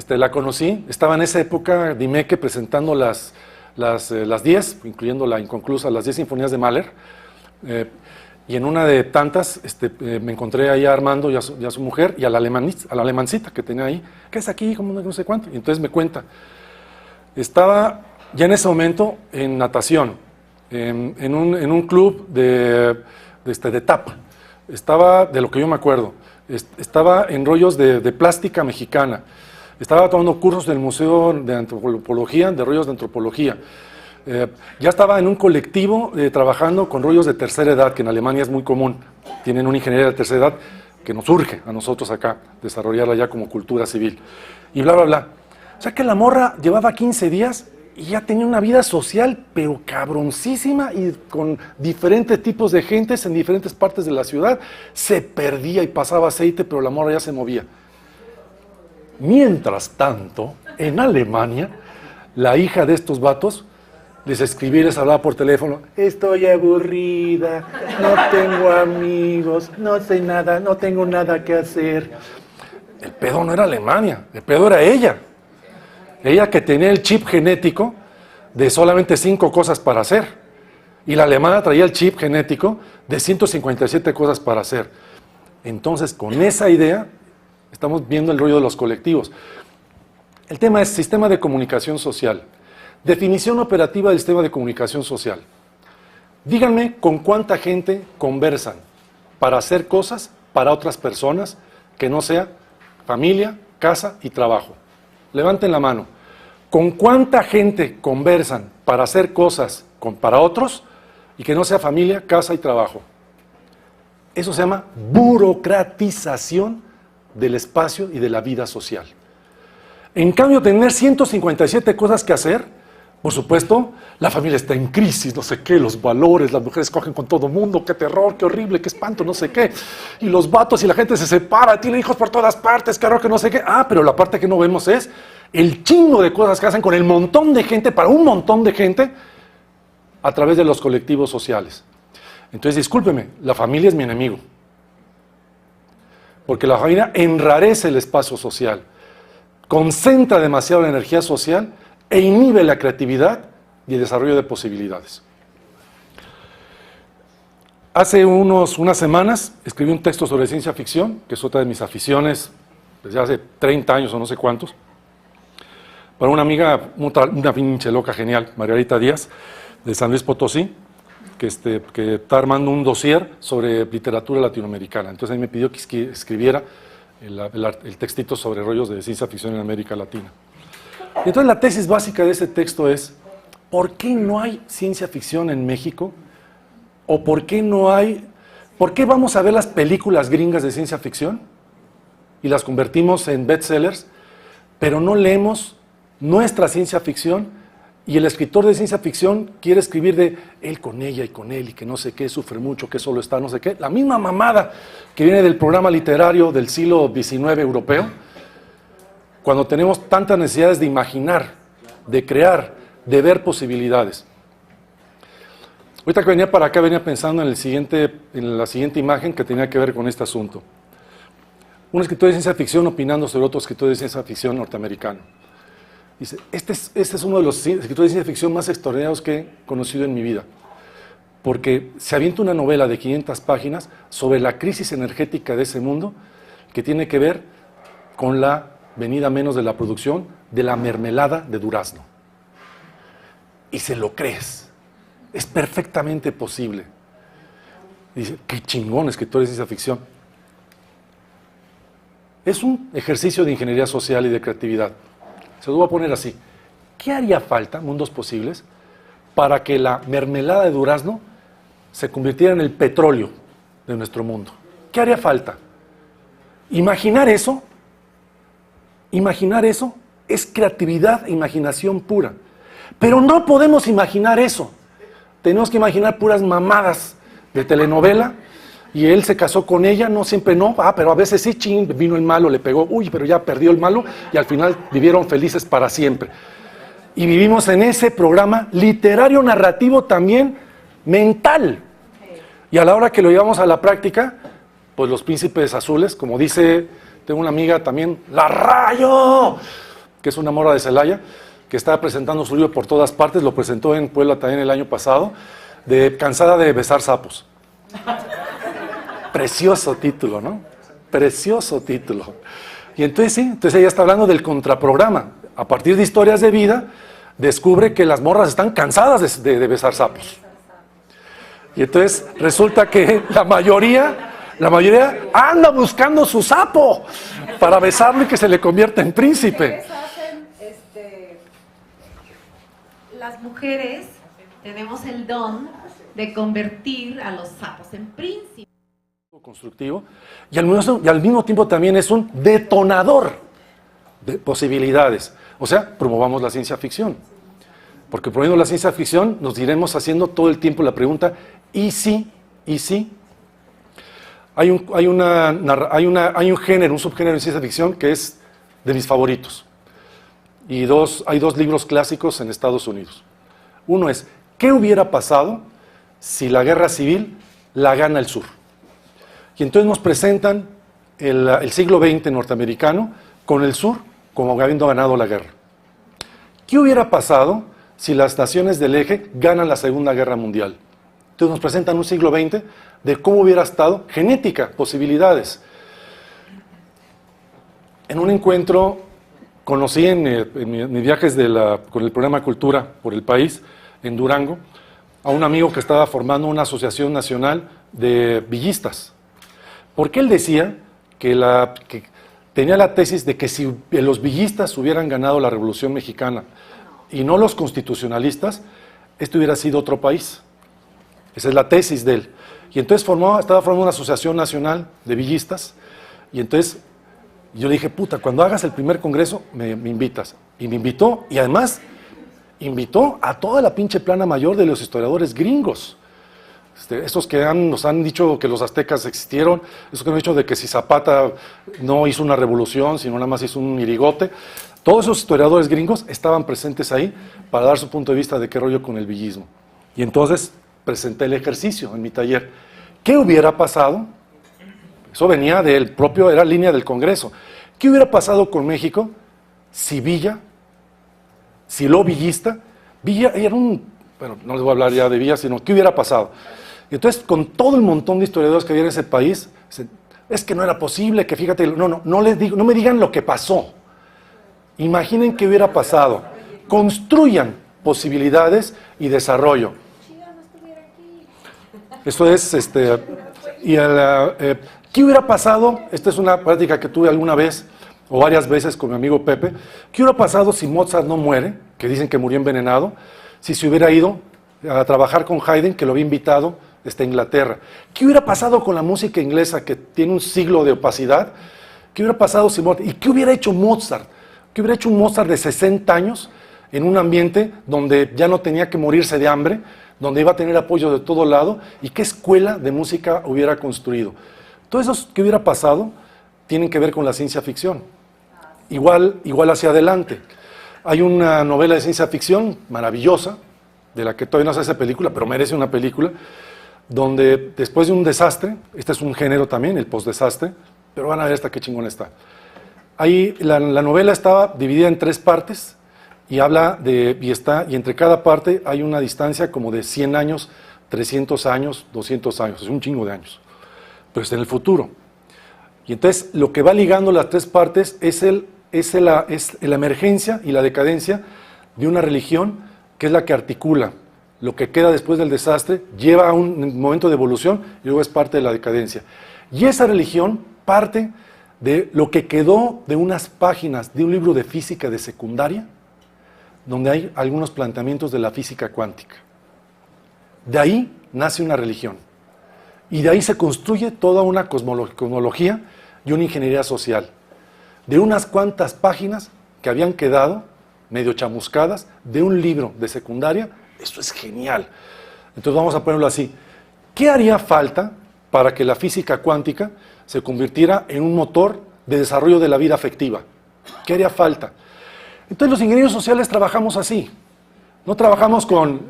la conocí, estaba en esa época Dimeque presentando las 10, incluyendo la inconclusa, las 10 sinfonías de Mahler, y en una de tantas me encontré ahí a Armando y a su mujer, y a la alemancita que tenía ahí, ¿qué es aquí? Como no sé cuánto. Y entonces me cuenta, estaba ya en ese momento en natación, en un club de tap. Estaba, de lo que yo me acuerdo, estaba en rollos de plástica mexicana. Estaba tomando cursos del Museo de Antropología, de rollos de antropología. Ya estaba en un colectivo trabajando con rollos de tercera edad, que en Alemania es muy común. Tienen una ingeniería de tercera edad que nos urge a nosotros acá, desarrollarla ya como cultura civil. Y bla, bla, bla. O sea que la morra llevaba 15 días y ya tenía una vida social, pero cabroncísima, y con diferentes tipos de gentes en diferentes partes de la ciudad. Se perdía y pasaba aceite, pero la morra ya se movía. Mientras tanto, en Alemania, la hija de estos vatos les escribía y les hablaba por teléfono: estoy aburrida, no tengo amigos, no sé nada, no tengo nada que hacer. El pedo no era Alemania, el pedo era ella. Ella que tenía el chip genético de solamente 5 cosas para hacer. Y la alemana traía el chip genético de 157 cosas para hacer. Entonces, con esa idea, estamos viendo el rollo de los colectivos. El tema es sistema de comunicación social. Definición operativa del sistema de comunicación social. Díganme con cuánta gente conversan para hacer cosas para otras personas que no sea familia, casa y trabajo. Levanten la mano. ¿Con cuánta gente conversan para hacer cosas para otros y que no sea familia, casa y trabajo? Eso se llama burocratización del espacio y de la vida social. En cambio, tener 157 cosas que hacer, por supuesto, la familia está en crisis, no sé qué, los valores, las mujeres cogen con todo mundo, qué terror, qué horrible, qué espanto, no sé qué. Y los vatos y la gente se separa, tiene hijos por todas partes, qué horror, que no sé qué. Ah, pero la parte que no vemos es el chingo de cosas que hacen con el montón de gente, para un montón de gente, a través de los colectivos sociales. Entonces, discúlpeme, la familia es mi enemigo. Porque la familia enrarece el espacio social, concentra demasiado la energía social e inhibe la creatividad y el desarrollo de posibilidades. Hace unas semanas escribí un texto sobre ciencia ficción, que es otra de mis aficiones desde hace 30 años o no sé cuántos, para una amiga, una pinche loca genial, Margarita Díaz, de San Luis Potosí, que está armando un dossier sobre literatura latinoamericana. Entonces a mí me pidió que escribiera el textito sobre rollos de ciencia ficción en América Latina. Y entonces la tesis básica de ese texto es: ¿por qué no hay ciencia ficción en México? ¿O por qué vamos a ver las películas gringas de ciencia ficción y las convertimos en bestsellers, pero no leemos nuestra ciencia ficción? Y el escritor de ciencia ficción quiere escribir de él con ella y con él y que no sé qué, sufre mucho, que solo está no sé qué. La misma mamada que viene del programa literario del siglo XIX europeo, cuando tenemos tantas necesidades de imaginar, de crear, de ver posibilidades. Ahorita que venía para acá, venía pensando en la siguiente imagen que tenía que ver con este asunto. Un escritor de ciencia ficción opinando sobre otro escritor de ciencia ficción norteamericano. Dice: este es uno de los escritores de ciencia ficción más extraordinarios que he conocido en mi vida, porque se avienta una novela de 500 páginas sobre la crisis energética de ese mundo, que tiene que ver con la venida menos de la producción de la mermelada de durazno. Y se lo crees. Es perfectamente posible. Dice: qué chingón escritor de ciencia ficción. Es un ejercicio de ingeniería social y de creatividad. Se lo voy a poner así. ¿Qué haría falta, mundos posibles, para que la mermelada de durazno se convirtiera en el petróleo de nuestro mundo? ¿Qué haría falta? Imaginar eso es creatividad e imaginación pura. Pero no podemos imaginar eso. Tenemos que imaginar puras mamadas de telenovela. Y él se casó con ella, no siempre no, pero a veces sí, ching, vino el malo, le pegó, pero ya perdió el malo, y al final vivieron felices para siempre. Y vivimos en ese programa literario, narrativo también, mental. Y a la hora que lo llevamos a la práctica, pues los príncipes azules, como dice, tengo una amiga también, La Rayo, que es una morra de Celaya, que está presentando su libro por todas partes, lo presentó en Puebla también el año pasado, de Cansada de besar sapos. Precioso título, ¿no? Precioso título. Y entonces ella está hablando del contraprograma. A partir de historias de vida, descubre que las morras están cansadas de besar sapos. Y entonces resulta que la mayoría anda buscando su sapo para besarlo y que se le convierta en príncipe. Las mujeres Tenemos el don de convertir a los sapos en príncipes. Constructivo, y al mismo tiempo también es un detonador de posibilidades. O sea, promovamos la ciencia ficción. Porque promoviendo la ciencia ficción nos iremos haciendo todo el tiempo la pregunta, ¿y si? ¿Y si? Hay un género, un subgénero en ciencia ficción que es de mis favoritos. Y hay dos libros clásicos en Estados Unidos. Uno es, ¿qué hubiera pasado si la guerra civil la gana el sur? Y entonces nos presentan el siglo XX norteamericano con el sur como habiendo ganado la guerra. ¿Qué hubiera pasado si las naciones del eje ganan la Segunda Guerra Mundial? Entonces nos presentan un siglo XX de cómo hubiera estado genética, posibilidades. En un encuentro conocí en mis viajes con el programa Cultura por el país, en Durango, a un amigo que estaba formando una asociación nacional de villistas. Porque él decía que tenía la tesis de que si los villistas hubieran ganado la Revolución Mexicana y no los constitucionalistas, esto hubiera sido otro país. Esa es la tesis de él. Y entonces estaba formando una asociación nacional de villistas, y entonces yo le dije, puta, cuando hagas el primer congreso, me invitas. Y me invitó, y además invitó a toda la pinche plana mayor de los historiadores gringos. Esos que nos han dicho que los aztecas existieron, esos que han dicho de que si Zapata no hizo una revolución, sino nada más hizo un irigote, todos esos historiadores gringos estaban presentes ahí para dar su punto de vista de qué rollo con el villismo. Y entonces presenté el ejercicio en mi taller. ¿Qué hubiera pasado? Eso venía era línea del Congreso. ¿Qué hubiera pasado con México si lo villista, Villa era bueno, no les voy a hablar ya de Villa, sino ¿qué hubiera pasado? Y entonces, con todo el montón de historiadores que había en ese país, es que no era posible, que fíjate, no me digan lo que pasó. Imaginen qué hubiera pasado. Construyan posibilidades y desarrollo. Eso es, ¿qué hubiera pasado? Esta es una práctica que tuve alguna vez, o varias veces con mi amigo Pepe. ¿Qué hubiera pasado si Mozart no muere? Que dicen que murió envenenado. Si se hubiera ido a trabajar con Haydn, que lo había invitado desde Inglaterra. ¿Qué hubiera pasado con la música inglesa, que tiene un siglo de opacidad? ¿Qué hubiera pasado si Mozart? ¿Y qué hubiera hecho Mozart? ¿Qué hubiera hecho un Mozart de 60 años en un ambiente donde ya no tenía que morirse de hambre, donde iba a tener apoyo de todo lado? ¿Y qué escuela de música hubiera construido? Todo eso que hubiera pasado tienen que ver con la ciencia ficción. Igual hacia adelante. Hay una novela de ciencia ficción maravillosa, de la que todavía no se hace película, pero merece una película, donde después de un desastre, este es un género también, el postdesastre, pero van a ver hasta qué chingón está. Ahí la novela estaba dividida en 3 partes y y entre cada parte hay una distancia como de 100 años, 300 años, 200 años, es un chingo de años, pero está en el futuro. Y entonces lo que va ligando las 3 partes es la emergencia y la decadencia de una religión que es la que articula lo que queda después del desastre, lleva a un momento de evolución y luego es parte de la decadencia. Y esa religión parte de lo que quedó de unas páginas de un libro de física de secundaria, donde hay algunos planteamientos de la física cuántica. De ahí nace una religión. Y de ahí se construye toda una cosmología y una ingeniería social. De unas cuantas páginas que habían quedado medio chamuscadas de un libro de secundaria. Eso es genial. Entonces vamos a ponerlo así. ¿Qué haría falta para que la física cuántica se convirtiera en un motor de desarrollo de la vida afectiva? ¿Qué haría falta? Entonces los ingenieros sociales trabajamos así. No trabajamos con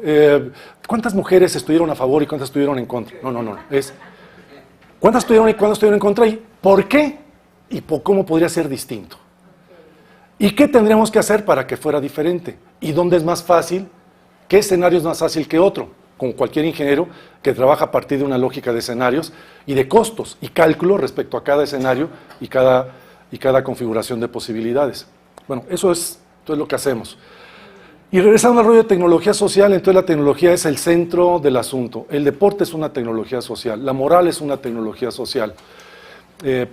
cuántas mujeres estuvieron a favor y cuántas estuvieron en contra. No. Es cuántas estuvieron y cuántas estuvieron en contra y por qué y cómo podría ser distinto. ¿Y qué tendríamos que hacer para que fuera diferente? ¿Y dónde es más fácil? ¿Qué escenario es más fácil que otro? Con cualquier ingeniero que trabaja a partir de una lógica de escenarios y de costos y cálculo respecto a cada escenario y cada configuración de posibilidades. Bueno, eso es lo que hacemos. Y regresando al rollo de tecnología social, entonces la tecnología es el centro del asunto. El deporte es una tecnología social, la moral es una tecnología social.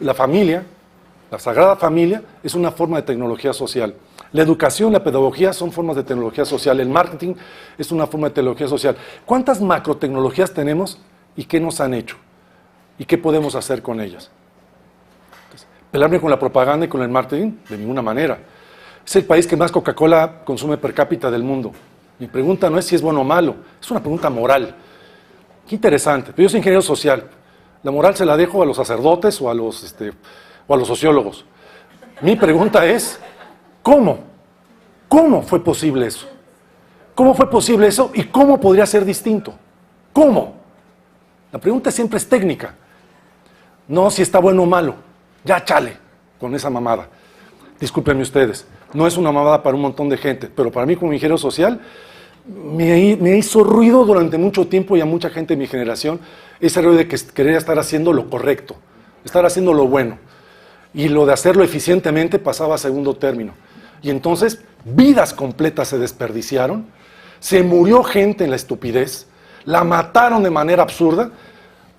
La familia La Sagrada Familia es una forma de tecnología social. La educación, la pedagogía son formas de tecnología social. El marketing es una forma de tecnología social. ¿Cuántas macrotecnologías tenemos y qué nos han hecho? ¿Y qué podemos hacer con ellas? Entonces, ¿pelarme con la propaganda y con el marketing? De ninguna manera. Es el país que más Coca-Cola consume per cápita del mundo. Mi pregunta no es si es bueno o malo, es una pregunta moral. Qué interesante. Pero yo soy ingeniero social. La moral se la dejo a los sacerdotes o a los sociólogos. Mi pregunta es, ¿cómo? ¿Cómo fue posible eso? ¿Cómo fue posible eso y cómo podría ser distinto? ¿Cómo? La pregunta siempre es técnica. No si está bueno o malo. Ya chale con esa mamada. Discúlpenme ustedes. No es una mamada para un montón de gente, pero para mí como ingeniero social me hizo ruido durante mucho tiempo y a mucha gente de mi generación ese ruido de que quería estar haciendo lo correcto, estar haciendo lo bueno. Y lo de hacerlo eficientemente pasaba a segundo término. Y entonces vidas completas se desperdiciaron, se murió gente en la estupidez, la mataron de manera absurda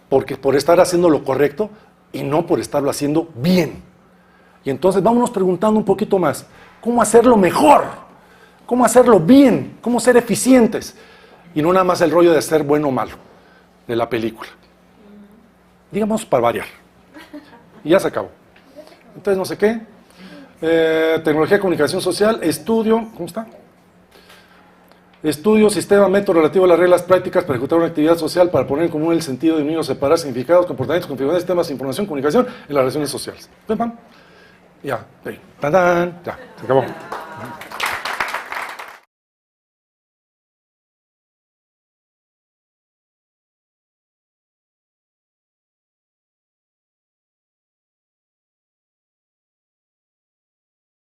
por estar haciendo lo correcto y no por estarlo haciendo bien. Y entonces vámonos preguntando un poquito más, ¿cómo hacerlo mejor? ¿Cómo hacerlo bien? ¿Cómo ser eficientes? Y no nada más el rollo de ser bueno o malo de la película. Digamos para variar. Y ya se acabó. Entonces no sé qué. Tecnología de comunicación social, estudio, ¿cómo está? Estudio, sistema, método relativo a las reglas prácticas para ejecutar una actividad social para poner en común el sentido de unir o separar significados, comportamientos, configuraciones, sistemas, información, comunicación en las relaciones sociales. Pam, pam. Ya, ahí. Tan, tan, ya, se acabó.